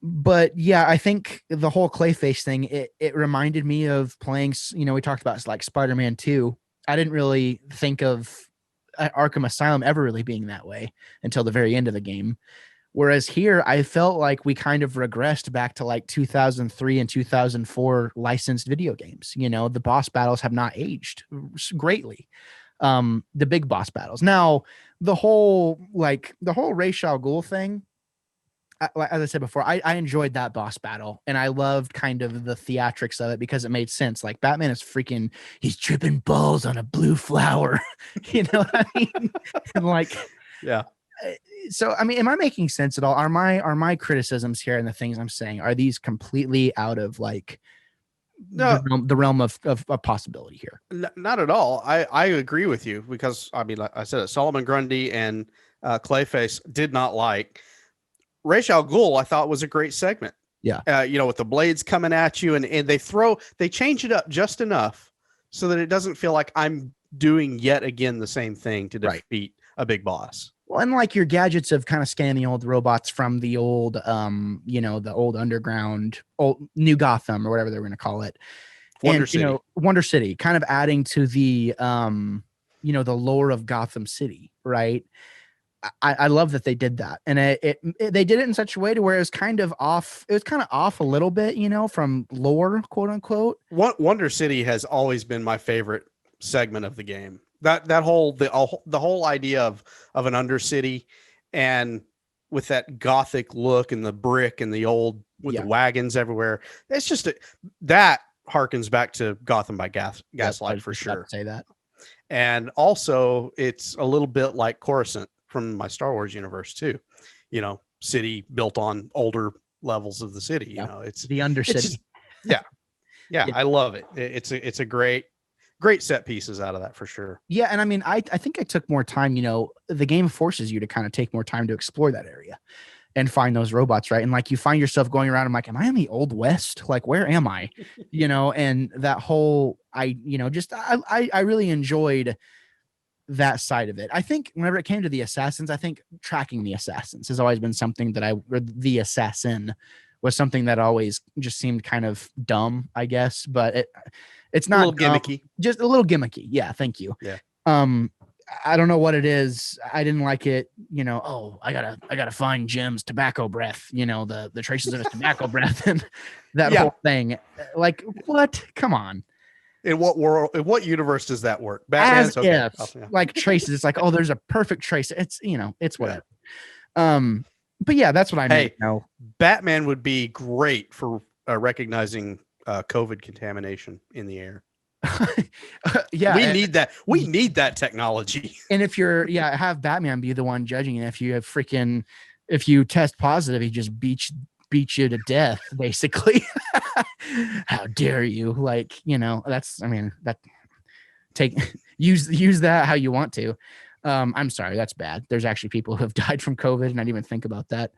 But yeah, I think the whole Clayface thing, it reminded me of playing, we talked about like Spider-Man 2. I didn't really think of Arkham Asylum ever really being that way until the very end of the game. Whereas here, I felt like we kind of regressed back to like 2003 and 2004 licensed video games. The boss battles have not aged greatly. The big boss battles. Now, the whole Ra's al Ghul thing, as I said before, I enjoyed that boss battle, and I loved kind of the theatrics of it because it made sense. Like Batman is he's tripping balls on a blue flower. You know what I mean? And like, yeah. So, I mean, am I making sense at all? Are my criticisms here and the things I'm saying, are these completely out of like the realm of possibility here? Not at all. I agree with you because I mean, like I said, Solomon Grundy and Clayface did not like. Ra's al Ghul, I thought was a great segment. Yeah. With the blades coming at you and they change it up just enough so that it doesn't feel like I'm doing yet again the same thing to Right. defeat a big boss. Well, and like your gadgets of kind of scanning the old robots from the old, the old underground, old New Gotham or whatever they're going to call it. Wonder And, City. Wonder City, kind of adding to the, the lore of Gotham City, right? I love that they did that, and they did it in such a way to where it was kind of off. It was kind of off a little bit, from lore, quote unquote. Wonder City has always been my favorite segment of the game. The whole idea of an undercity, and with that gothic look and the brick and the old with the wagons everywhere. It's just that harkens back to Gotham by Gaslight for sure. Say that. And also, it's a little bit like Coruscant from my Star Wars universe too. City built on older levels of the city. It's the Undercity. Yeah, I love it. It's a great set pieces out of that for sure. Yeah, and I mean, I think I took more time. The game forces you to kind of take more time to explore that area and find those robots, right? And like you find yourself going around, I'm like, am I in the Old West? Like, where am I? And that whole, I really enjoyed that side of it. I think whenever it came to the assassins, I think tracking the assassins has always been something that the assassin was something that always just seemed kind of dumb, I guess, but it's not a little gimmicky, just a little gimmicky. Yeah. Thank you. Yeah. I don't know what it is. I didn't like it. I gotta find Jim's tobacco breath, the traces of his tobacco breath and that whole thing. Like, what? Come on. In what world, in what universe does that work? Batman's like traces. It's like, oh, there's a perfect trace. It's, it's whatever. But yeah, that's what I mean. Batman would be great for recognizing COVID contamination in the air. Yeah, we need that. We need that technology. And if have Batman be the one judging it. If you test positive, he just beat you to death, basically. How dare you? Like, use that how you want to. I'm sorry, that's bad. There's actually people who have died from COVID, and I didn't even think about that.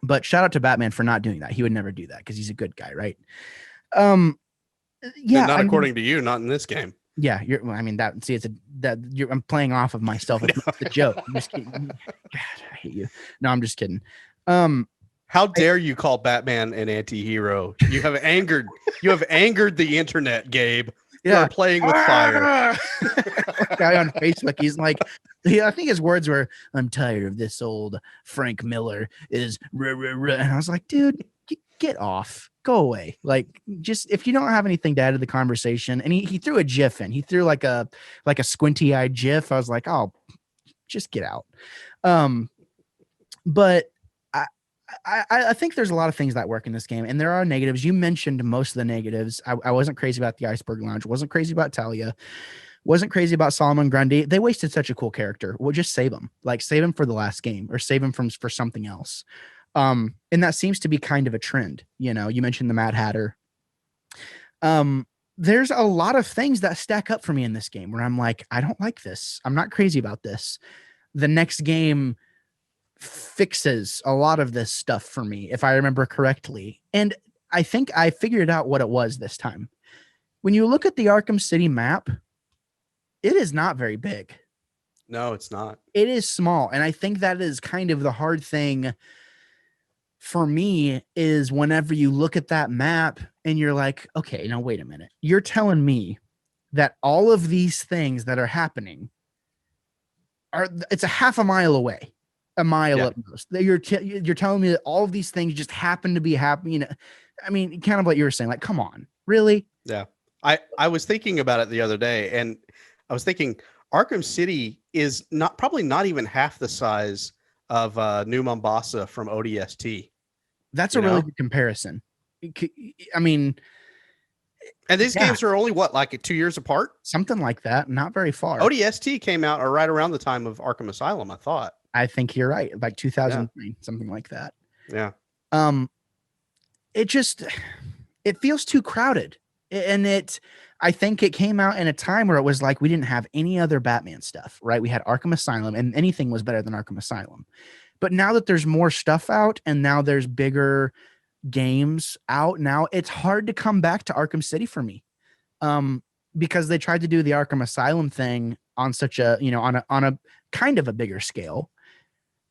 But shout out to Batman for not doing that. He would never do that because he's a good guy, right? Yeah, not according to you, not in this game. Yeah, I'm playing off of myself. It's the joke. I'm just kidding. God, I hate you. No, I'm just kidding. How dare you call Batman an anti-hero? You have angered the internet, Gabe. You're playing with fire. Guy on Facebook, he's like, I think his words were, "I'm tired of this old Frank Miller is rah, rah, rah." And I was like, dude, get off. Go away. Like, just if you don't have anything to add to the conversation. And he threw a GIF in. He threw like a squinty-eyed GIF. I was like, oh, just get out. But I think there's a lot of things that work in this game, and there are negatives. You mentioned most of the negatives. I wasn't crazy about the Iceberg Lounge. Wasn't crazy about Talia. Wasn't crazy about Solomon Grundy. They wasted such a cool character. We'll just save him. Like, save him for the last game, or save him for something else. And that seems to be kind of a trend. You mentioned the Mad Hatter. There's a lot of things that stack up for me in this game where I'm like, I don't like this. I'm not crazy about this. The next game fixes a lot of this stuff for me, if I remember correctly. And I think I figured out what it was this time. When you look at the Arkham City map, it is not very big. No, it's not. It is small. And I think that is kind of the hard thing for me, is whenever you look at that map and you're like, okay, now wait a minute. You're telling me that all of these things that are happening it's a half a mile away. A mile at most. You're telling me that all of these things just happen to be happening. I mean, kind of what you were saying. Like, come on, really? Yeah. I was thinking about it the other day, and I was thinking Arkham City is probably not even half the size of New Mombasa from ODST. That's a really good comparison. I mean, and these games are only like 2 years apart, something like that. Not very far. ODST came out right around the time of Arkham Asylum, I thought. I think you're right. Like 2003, something like that. Yeah. It feels too crowded. And I think it came out in a time where it was like, we didn't have any other Batman stuff, right? We had Arkham Asylum, and anything was better than Arkham Asylum. But now that there's more stuff out, and now there's bigger games out now, it's hard to come back to Arkham City for me. because they tried to do the Arkham Asylum thing on such a, on a kind of a bigger scale.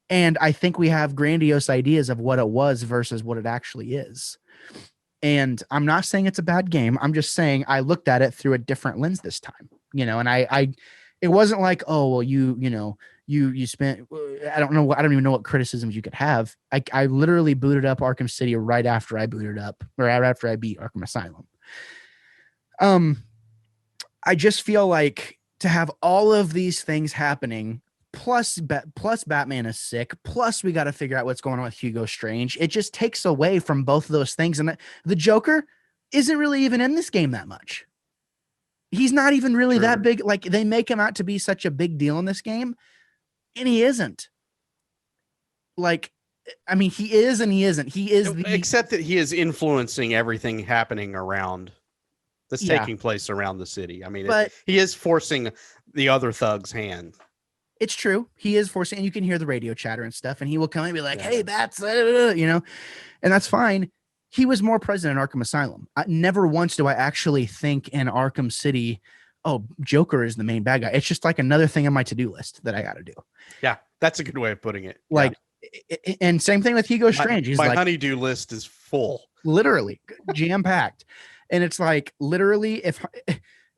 And I think we have grandiose ideas of what it was versus what it actually is. And I'm not saying it's a bad game. I'm just saying I looked at it through a different lens this time, and it wasn't like, oh, well, you spent, I don't know. I don't even know what criticisms you could have. I literally booted up Arkham City right after I booted up, or right after I beat Arkham Asylum. I just feel like to have all of these things happening, plus Batman is sick, plus we got to figure out what's going on with Hugo Strange. It just takes away from both of those things. And the Joker isn't really even in this game that much. He's not even really that big. Like, they make him out to be such a big deal in this game, and he isn't. Like, I mean, he is and he isn't. He is except that he is influencing everything happening around that's taking place around the city. I mean, he is forcing the other thug's hand. It's true. He is forcing, and you can hear the radio chatter and stuff, and he will come and be like, hey, that's, and that's fine. He was more present in Arkham Asylum. Never once do I actually think in Arkham City, oh, Joker is the main bad guy. It's just like another thing on my to-do list that I got to do. Yeah, that's a good way of putting it. Like, and same thing with Hugo Strange. My honeydew list is full. Literally jam-packed. And it's like, literally,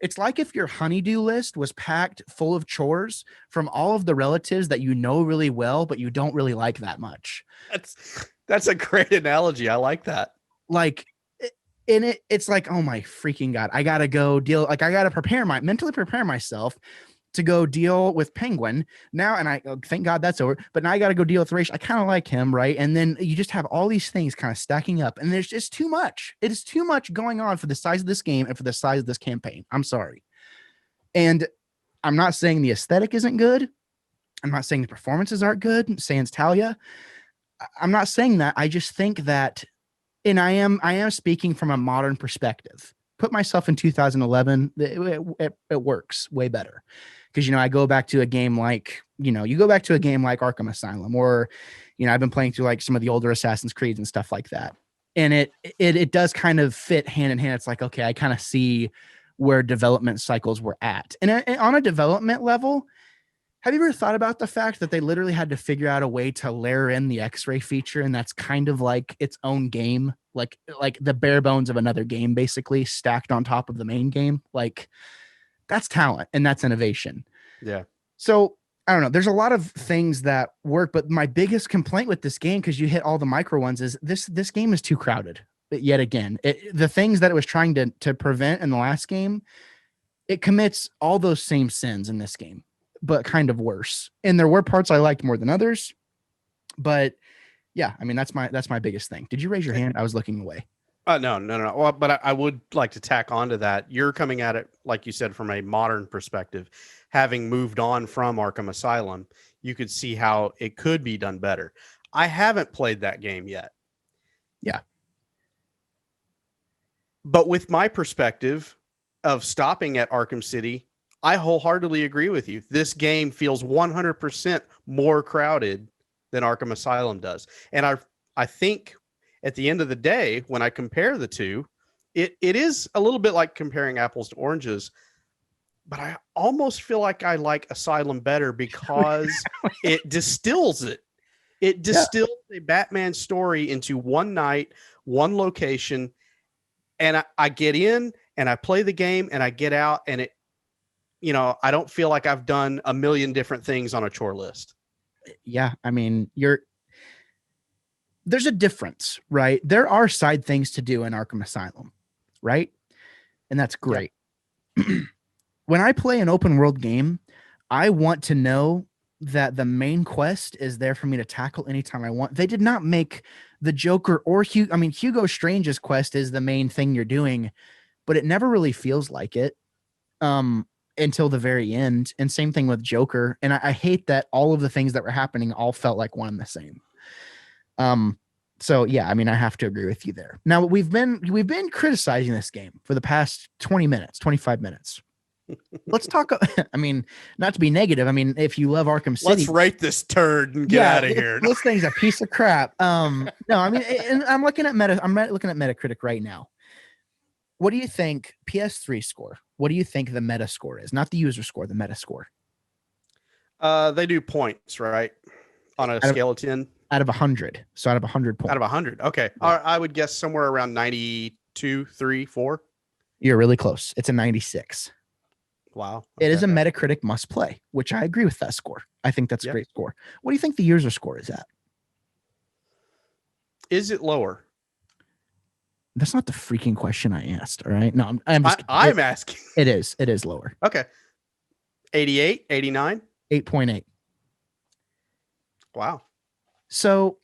it's like if your honeydew list was packed full of chores from all of the relatives that you know really well, but you don't really like that much. That's a great analogy. I like that. Like, and it's like, oh my freaking God, I gotta go deal. Like, I gotta mentally prepare myself to go deal with Penguin now. And thank God that's over, but now I got to go deal with Rachel. I kind of like him. Right. And then you just have all these things kind of stacking up, and there's just too much. It is too much going on for the size of this game and for the size of this campaign. I'm sorry. And I'm not saying the aesthetic isn't good. I'm not saying the performances aren't good. Sans Talia. I'm not saying that. I just think that, and I am speaking from a modern perspective. Put myself in 2011. It works way better. Because, I go back to a game like, you go back to a game like Arkham Asylum, or, I've been playing through like some of the older Assassin's Creeds and stuff like that. And it does kind of fit hand in hand. It's like, okay, I kind of see where development cycles were at. And on a development level, have you ever thought about the fact that they literally had to figure out a way to layer in the X-ray feature? And that's kind of like its own game, like the bare bones of another game, basically stacked on top of the main game. Like, that's talent and that's innovation. Yeah. So I don't know. There's a lot of things that work, but my biggest complaint with this game, because you hit all the micro ones, is this game is too crowded. But yet again, the things that it was trying to prevent in the last game, it commits all those same sins in this game, but kind of worse. And there were parts I liked more than others, but yeah, I mean, that's my biggest thing. Did you raise your hand? I was looking away. No. Well, but I would like to tack onto that. You're coming at it, like you said, from a modern perspective. Having moved on from Arkham Asylum, you could see how it could be done better. I haven't played that game yet. Yeah. But with my perspective of stopping at Arkham City, I wholeheartedly agree with you. This game feels 100% more crowded than Arkham Asylum does. And I think at the end of the day, when I compare the two, it is a little bit like comparing apples to oranges, but I almost feel like I like Asylum better because it distills it. It distills a Batman story into one night, one location, and I get in and I play the game and I get out, and I don't feel like I've done a million different things on a chore list. Yeah, I mean, there's a difference, right? There are side things to do in Arkham Asylum, right? And that's great. Yeah. When I play an open world game, I want to know that the main quest is there for me to tackle anytime I want. They did not make the Joker or Hugo Strange's quest is the main thing you're doing, but it never really feels like it until the very end. And same thing with Joker. And I hate that all of the things that were happening all felt like one and the same. So yeah, I mean, I have to agree with you there. Now we've been criticizing this game for the past 20 minutes, 25 minutes. Let's talk. I mean, not to be negative. I mean, if you love Arkham City, let's rate this turd and get out of here. This thing's a piece of crap. No, I mean, and I'm looking at Metacritic right now. What do you think? PS3 score. what do you think the meta score is? Not the user score, the meta score. They do points, right? On a Out of, scale of 10? out of 100. So out of 100 points. Out of 100. Okay. Yeah. I would guess somewhere around 92, 3, 4. You're really close. It's a 96. Wow. Okay. It is a Metacritic must play, which I agree with that score. I think that's a great score. What do you think the user score is at? Is it lower? That's not the freaking question I asked. All right. No, I'm asking. It is. It is lower. Okay. 88, 89? 8.8. Wow. So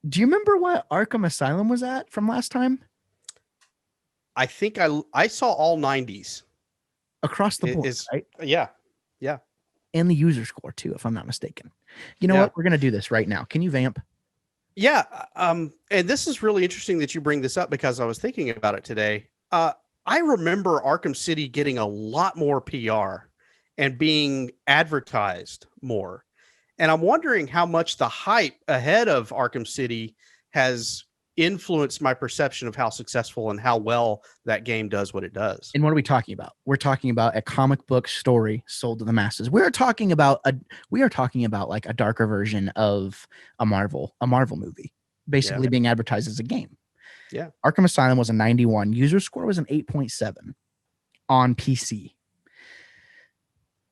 do you remember what Arkham Asylum was at from last time? I think I saw all 90s. Across the board, right? Yeah. Yeah. And the user score too, if I'm not mistaken. You know what? We're going to do this right now. Can you vamp? Yeah. And this is really interesting that you bring this up because I was thinking about it today. I remember Arkham City getting a lot more PR and being advertised more. And I'm wondering how much the hype ahead of Arkham City has influenced my perception of how successful and how well that game does what it does. And what are we talking about? We're talking about a comic book story sold to the masses. We are talking about like a darker version of a Marvel movie, basically being advertised as a game. Yeah. Arkham Asylum was a 91. User score was an 8.7 on PC.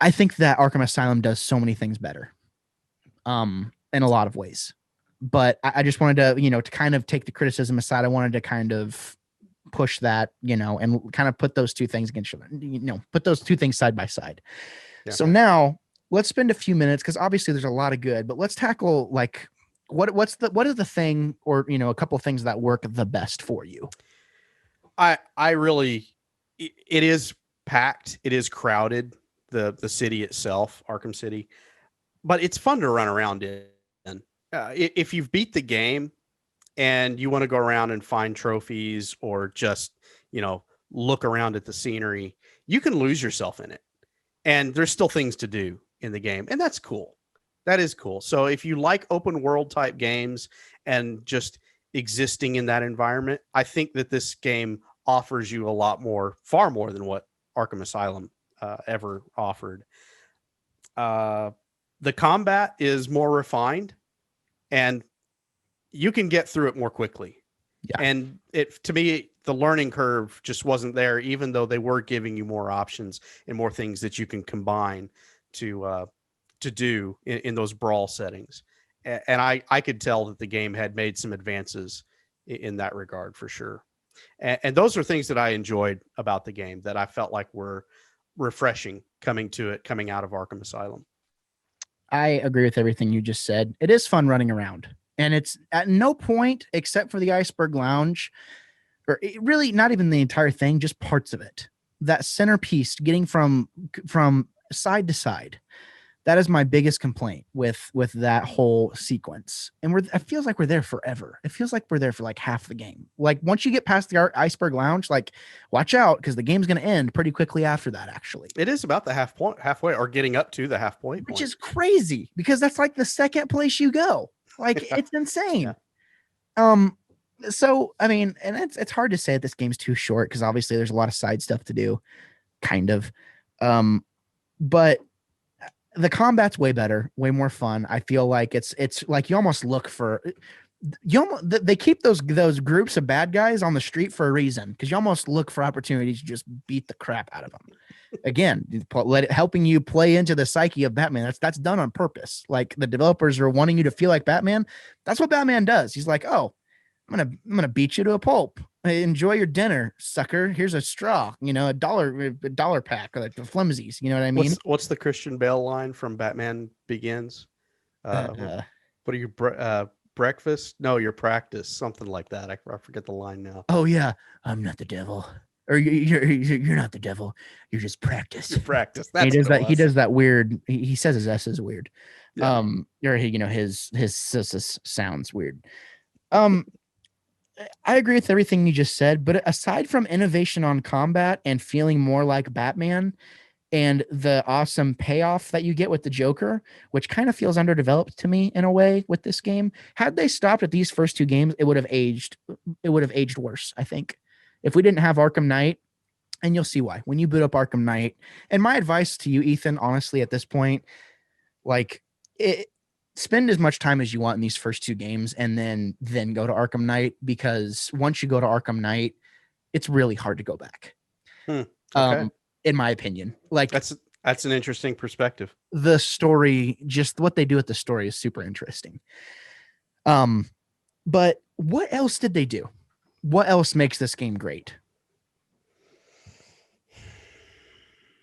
I think that Arkham Asylum does so many things better. In a lot of ways. But I just wanted to, to kind of take the criticism aside. I wanted to kind of push that, and kind of put those two things against each other, put those two things side by side. Yeah. So now let's spend a few minutes, because obviously there's a lot of good, but let's tackle like what is the thing, or a couple of things that work the best for you. I really, it is packed. It is crowded. The city itself, Arkham City, but it's fun to run around in. If you've beat the game and you want to go around and find trophies or just, look around at the scenery, you can lose yourself in it. And there's still things to do in the game. And that's cool. That is cool. So if you like open world type games and just existing in that environment, I think that this game offers you a lot more, far more than what Arkham Asylum ever offered. The combat is more refined, and you can get through it more quickly. Yeah. And to me, the learning curve just wasn't there, even though they were giving you more options and more things that you can combine to do in those brawl settings. And I could tell that the game had made some advances in that regard for sure. And those are things that I enjoyed about the game that I felt like were refreshing coming out of Arkham Asylum. I agree with everything you just said. It is fun running around, and it's at no point except for the Iceberg Lounge, or really not even the entire thing, just parts of it. That centerpiece, getting from side to side, that is my biggest complaint with that whole sequence. And it feels like we're there forever. It feels like we're there for like half the game. Like once you get past the Iceberg Lounge, like watch out, because the game's going to end pretty quickly after that. Actually, it is about the halfway, or getting up to the halfway point, which is crazy because that's like the second place you go. Like it's insane. Yeah. So I mean, and it's hard to say that this game's too short because obviously there's a lot of side stuff to do, kind of. But the combat's way better, way more fun. I feel like it's like you almost look for they keep those groups of bad guys on the street for a reason, because you almost look for opportunities to just beat the crap out of them. Again, helping you play into the psyche of Batman. That's done on purpose. Like the developers are wanting you to feel like Batman. That's what Batman does. He's like, oh, I'm gonna beat you to a pulp. Enjoy your dinner, sucker. Here's a straw, a $1 pack, like the flimsies. You know what I mean? What's the Christian Bale line from Batman Begins? What are you, breakfast? No, your practice, something like that. I forget the line now. Oh yeah, I'm not the devil, or you're not the devil. You're just practice. You're practice. That's he does that. He does that weird. He says his S is weird. Yeah. Or his sounds weird. I agree with everything you just said, but aside from innovation on combat and feeling more like Batman and the awesome payoff that you get with the Joker, which kind of feels underdeveloped to me in a way with this game, had they stopped at these first two games, it would have aged worse. I think if we didn't have Arkham Knight And you'll see why when you boot up Arkham Knight. And my advice to you, Ethan, honestly, at this point, like spend as much time as you want in these first two games, and then go to Arkham Knight, because once you go to Arkham Knight, it's really hard to go back. Hmm. Okay. In my opinion, like that's an interesting perspective. the story, just what they do with the story is super interesting. But what else did they do? What else makes this game great?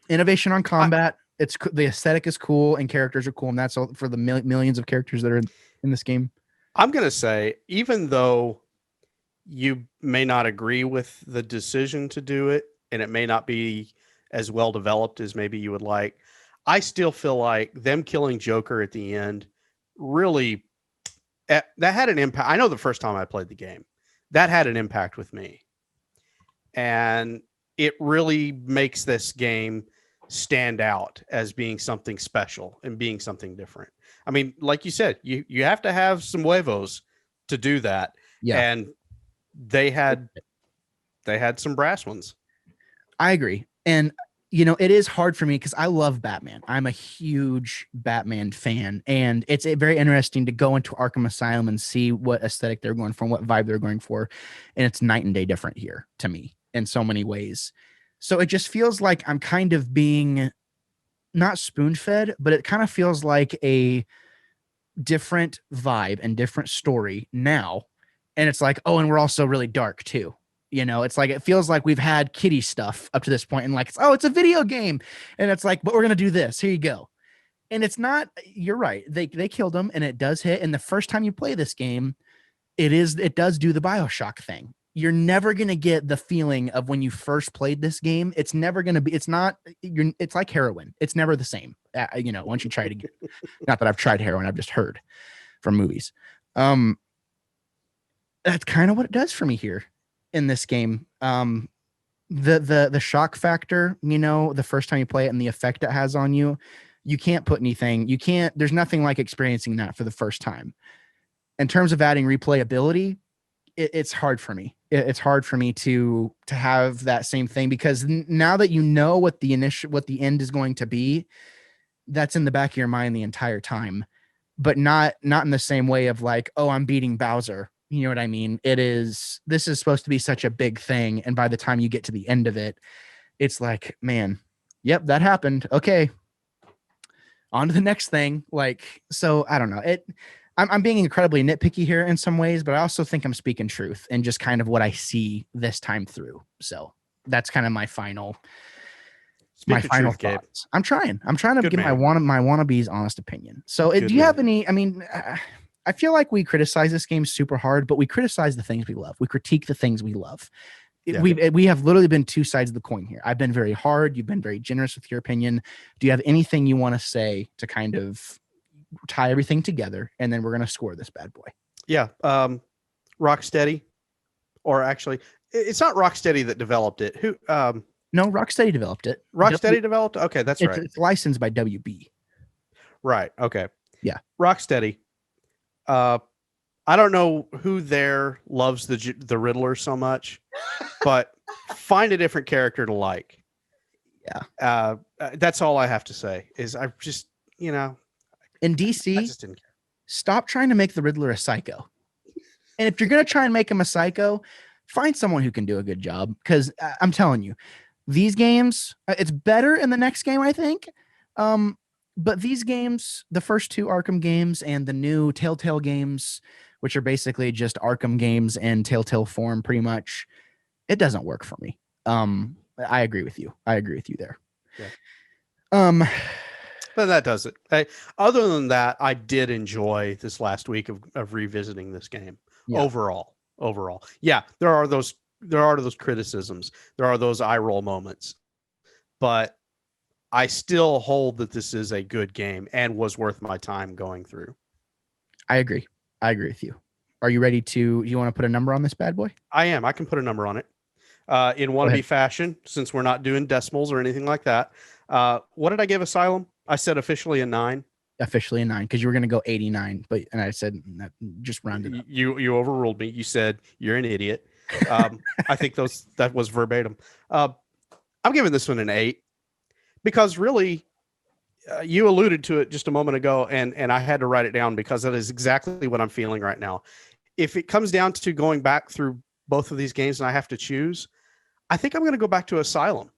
Innovation on combat. It's the aesthetic is cool and characters are cool, and that's all for the millions of characters that are in this game. I'm going to say, even though you may not agree with the decision to do it, and it may not be as well developed as maybe you would like, I still feel like them killing Joker at the end really, that had an impact. I know the first time I played the game, that had an impact with me. And it really makes this game stand out as being something special and being something different. I mean, like you said, you have to have some huevos to do that. Yeah. And they had some brass ones. I agree. And you know, it is hard for me because I love Batman. I'm a huge Batman fan, and it's very interesting to go into Arkham Asylum and see what aesthetic they're going for, and what vibe they're going for, and it's night and day different here to me in so many ways. So it just feels like I'm kind of being not spoon-fed, but it kind of feels like a different vibe and different story now. And it's like, oh, and we're also really dark too. You know, it's like, it feels like we've had kiddie stuff up to this point, and like, it's a video game. And it's like, but we're going to do this. Here you go. And it's not, you're right. They killed him, and it does hit. And the first time you play this game, it does do the BioShock thing. You're never going to get the feeling of when you first played this game. It's never going to be, it's like heroin. It's never the same. You know, once you try it again, not that I've tried heroin, I've just heard from movies. That's kind of what it does for me here in this game. The shock factor, you know, the first time you play it and the effect it has on you, you can't put anything, there's nothing like experiencing that for the first time. In terms of adding replayability, it's hard for me. It's hard for me to have that same thing, because now that you know what the end is going to be, that's in the back of your mind the entire time, but not in the same way of like, oh, I'm beating Bowser. You know what I mean? This is supposed to be such a big thing, and by the time you get to the end of it, it's like, man, yep, that happened. Okay, on to the next thing. Like, so I don't know. I'm being incredibly nitpicky here in some ways, but I also think I'm speaking truth and just kind of what I see this time through. So that's kind of my final thoughts. Gabe. I'm trying to Good give man. my Wannabe's honest opinion. So do you have any, I mean, I feel like we criticize this game super hard, but we criticize the things we love. We critique the things we love. Yeah. We have literally been two sides of the coin here. I've been very hard. You've been very generous with your opinion. Do you have anything you want to say to kind of tie everything together, and then we're going to score this bad boy? Yeah. Rocksteady, or actually it's not Rocksteady that developed it. Who, no, Rocksteady developed it. Rocksteady developed. Okay. That's right. It's licensed by WB. Right. Okay. Yeah. Rocksteady. I don't know who there loves the Riddler so much, but find a different character to like. Yeah. That's all I have to say is I just, you know, in DC, I just didn't care. Stop trying to make the Riddler a psycho. And if you're going to try and make him a psycho, find someone who can do a good job. Because I'm telling you, these games, it's better in the next game, I think. But these games, the first two Arkham games and the new Telltale games, which are basically just Arkham games in Telltale form, pretty much, it doesn't work for me. I agree with you. There. Yeah. But that does it. Other than that, I did enjoy this last week of revisiting this game. Yeah. Overall. Yeah, there are those criticisms. There are those eye roll moments. But I still hold that this is a good game and was worth my time going through. I agree with you. Are you ready you want to put a number on this bad boy? I am. I can put a number on it. In Wannabe fashion, since we're not doing decimals or anything like that. What did I give Asylum? I said officially a 9. Officially a 9, because you were going to go 89, and I said just rounded up. You overruled me. You said you're an idiot. I think that was verbatim. I'm giving this one an 8 because really, you alluded to it just a moment ago, and I had to write it down because that is exactly what I'm feeling right now. If it comes down to going back through both of these games and I have to choose, I think I'm going to go back to Asylum.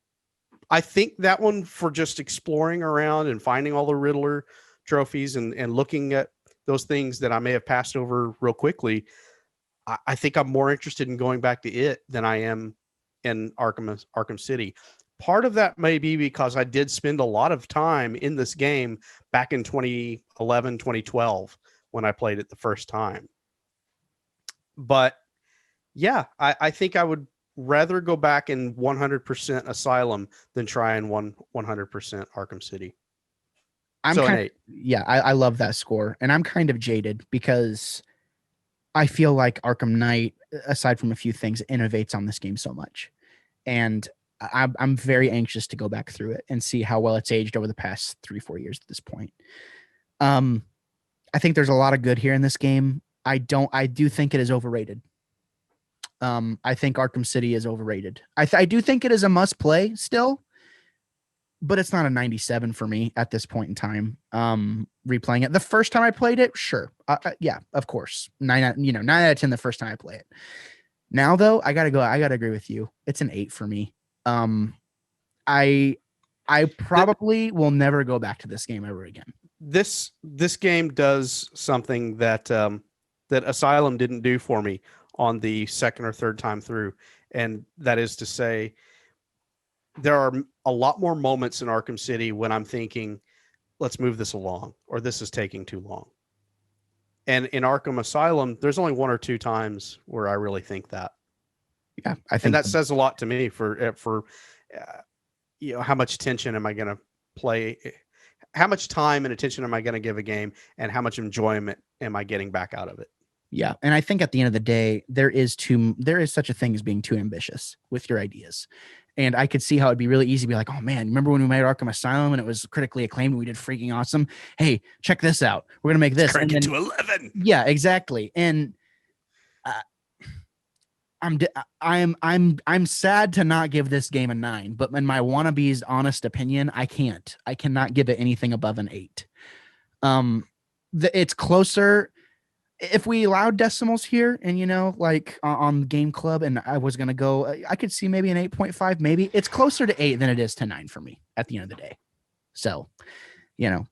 I think that one, for just exploring around and finding all the Riddler trophies and looking at those things that I may have passed over real quickly, I think I'm more interested in going back to it than I am in Arkham City. Part of that may be because I did spend a lot of time in this game back in 2011, 2012 when I played it the first time. But yeah, I think I would rather go back in 100% Asylum than try and 100% Arkham City. I'm So an kind of, 8. yeah, I love that score. And I'm kind of jaded because I feel like Arkham Knight, aside from a few things, innovates on this game so much. And I'm very anxious to go back through it and see how well it's aged over the past 3-4 years at this point. I think there's a lot of good here in this game. I do think it is overrated. I think Arkham City is overrated. I do think it is a must play still, but it's not a 97 for me at this point in time. Replaying it the first time I played it, sure, yeah, of course, 9 out of 10 the first time I play it. Now though, I gotta agree with you. It's an 8 for me. I probably will never go back to this game ever again. This game does something that that Asylum didn't do for me on the second or third time through, and that is to say, there are a lot more moments in Arkham City when I'm thinking, let's move this along, or this is taking too long. And in Arkham Asylum, there's only 1 or 2 times where I really think that. Yeah, I think, and that says a lot to me for how much attention am I going to play, how much time and attention am I going to give a game, and how much enjoyment am I getting back out of it. Yeah, and I think at the end of the day, there is such a thing as being too ambitious with your ideas. And I could see how it'd be really easy to be like, oh man, remember when we made Arkham Asylum and it was critically acclaimed and we did freaking awesome? Hey, check this out. We're gonna make this. Crank it to 11. Yeah, exactly. And I'm sad to not give this game a 9, but in my Wannabe's honest opinion, I cannot give it anything above an 8. It's closer. If we allowed decimals here and like on Game Club, and I was going to go, I could see maybe an 8.5, maybe. It's closer to 8 than it is to 9 for me at the end of the day. So,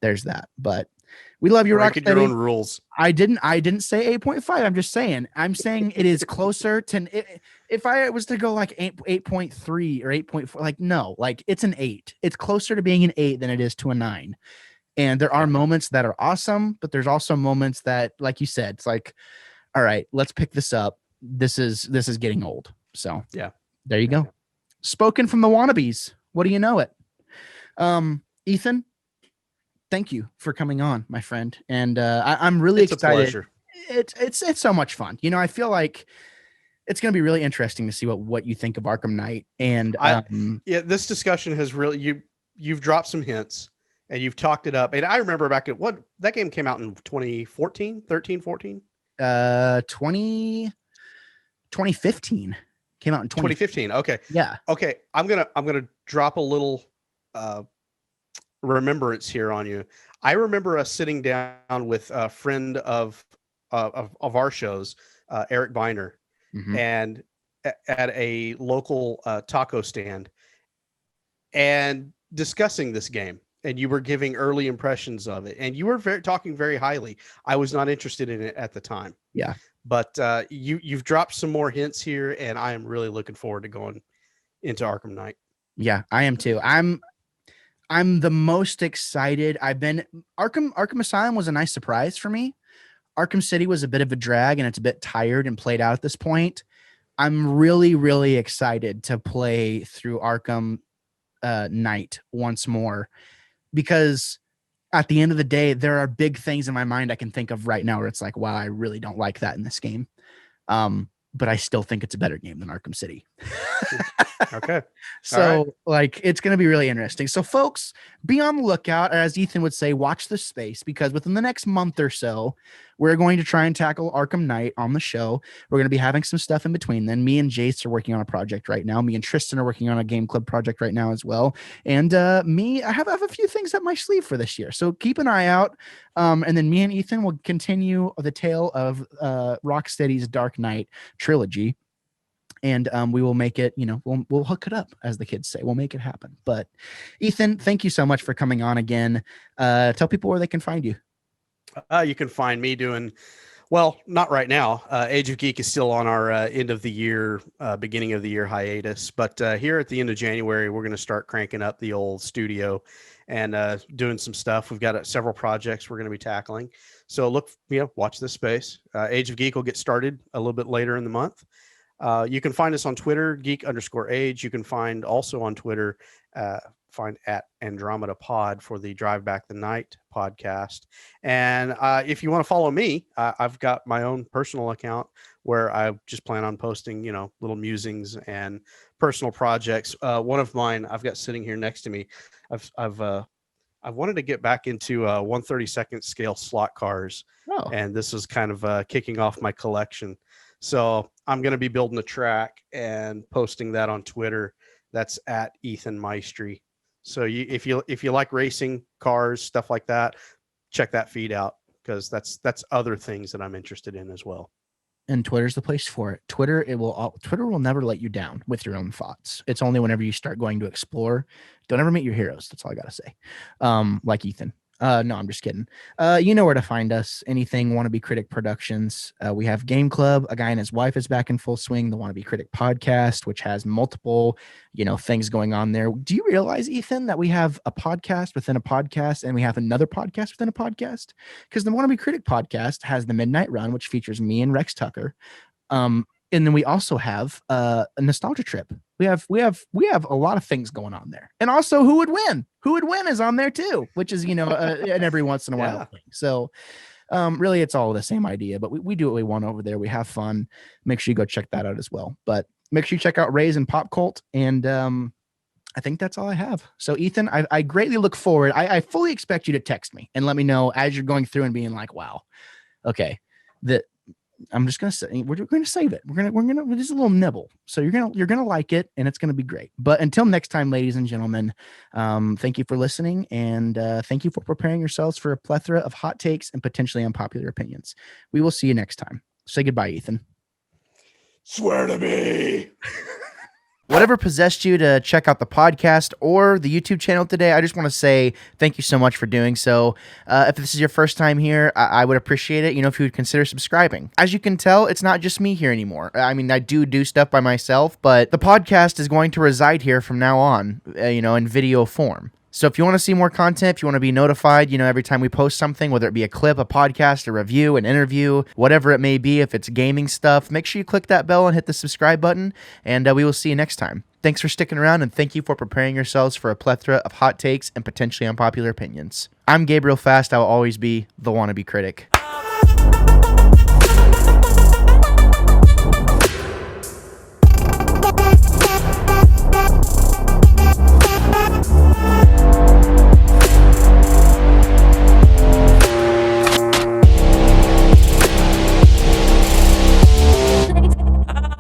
there's that. But we love you, Rocksteady. Your own rules. I didn't say 8.5. I'm saying it is closer to, if I was to go like 8.3 or 8.4, like, no, like it's an 8. It's closer to being an 8 than it is to a 9. And there are moments that are awesome, but there's also moments that, like you said, it's like, all right, let's pick this up. This is getting old. So yeah, there you go. Spoken from the Wannabes. What do you know it? Ethan, thank you for coming on, my friend. And I'm really excited. It's a pleasure. It's so much fun. I feel like it's going to be really interesting to see what you think of Arkham Knight. And this discussion has really, you've dropped some hints. And you've talked it up. And I remember back at that game came out in 2014, 13, 14? 2015. Came out in 2015. Okay. Yeah. Okay. I'm gonna drop a little remembrance here on you. I remember us sitting down with a friend of our shows, Eric Biner, and at a local taco stand and discussing this game. And you were giving early impressions of it, and you were talking very highly. I was not interested in it at the time. Yeah, but you've dropped some more hints here, and I am really looking forward to going into Arkham Knight. Yeah, I am too. I'm the most excited I've been. Arkham Asylum was a nice surprise for me. Arkham City was a bit of a drag, and it's a bit tired and played out at this point. I'm really, really excited to play through Arkham Knight once more. Because at the end of the day, there are big things in my mind I can think of right now where it's like, wow, I really don't like that in this game. But I still think it's a better game than Arkham City. Okay. So it's going to be really interesting. So folks, be on the lookout. As Ethan would say, watch this space, because within the next month or so, we're going to try and tackle Arkham Knight on the show. We're going to be having some stuff in between. Then me and Jace are working on a project right now. Me and Tristan are working on a game club project right now as well. And I have a few things up my sleeve for this year. So keep an eye out. And then me and Ethan will continue the tale of Rocksteady's Dark Knight trilogy. And we will make it, we'll hook it up, as the kids say. We'll make it happen. But Ethan, thank you so much for coming on again. Tell people where they can find you. You can find me doing, well, not right now. Age of Geek is still on our end of the year, beginning of the year hiatus. But here at the end of January, we're going to start cranking up the old studio and doing some stuff. We've got several projects we're going to be tackling. So watch this space. Age of Geek will get started a little bit later in the month. You can find us on Twitter, geek_age. You can find also on Twitter, find at Andromeda Pod for the Drive Back the Night podcast. And if you want to follow me, I've got my own personal account where I just plan on posting, little musings and personal projects. One of mine I've got sitting here next to me. I've wanted to get back into 1/32 scale slot cars. Oh. And this is kind of kicking off my collection. So I'm going to be building a track and posting that on Twitter. That's at Ethan Maestri. So if you like racing cars, stuff like that, check that feed out, because that's other things that I'm interested in as well. And Twitter's the place for it. Twitter will never let you down with your own thoughts. It's only whenever you start going to explore. Don't ever meet your heroes. That's all I got to say. Like Ethan. No, I'm just kidding. You know where to find us. Anything Wannabe Critic Productions. We have Game Club. A guy and his wife is back in full swing. The Wannabe Critic podcast, which has multiple, things going on there. Do you realize, Ethan, that we have a podcast within a podcast and we have another podcast within a podcast? Because the Wannabe Critic podcast has the Midnight Run, which features me and Rex Tucker. And then we also have a nostalgia trip. We have a lot of things going on there. And also Who Would Win? Who Would Win is on there too, which is, an every once in a while thing. So really it's all the same idea, but we do what we want over there. We have fun. Make sure you go check that out as well. But make sure you check out Raise and Pop Cult. And I think that's all I have. So Ethan, I greatly look forward. I fully expect you to text me and let me know as you're going through and being like, wow, okay, I'm just gonna say we're gonna save it. We're gonna just a little nibble. So you're gonna like it, and it's gonna be great. But until next time, ladies and gentlemen, thank you for listening, and thank you for preparing yourselves for a plethora of hot takes and potentially unpopular opinions. We will see you next time. Say goodbye, Ethan. Swear to me. Whatever possessed you to check out the podcast or the YouTube channel today, I just want to say thank you so much for doing so. If this is your first time here, I would appreciate it, if you would consider subscribing. As you can tell, it's not just me here anymore. I mean, I do stuff by myself, but the podcast is going to reside here from now on, in video form. So if you want to see more content, if you want to be notified, every time we post something, whether it be a clip, a podcast, a review, an interview, whatever it may be, if it's gaming stuff, make sure you click that bell and hit the subscribe button, and we will see you next time. Thanks for sticking around, and thank you for preparing yourselves for a plethora of hot takes and potentially unpopular opinions. I'm Gabriel Fast. I will always be the Wannabe Critic.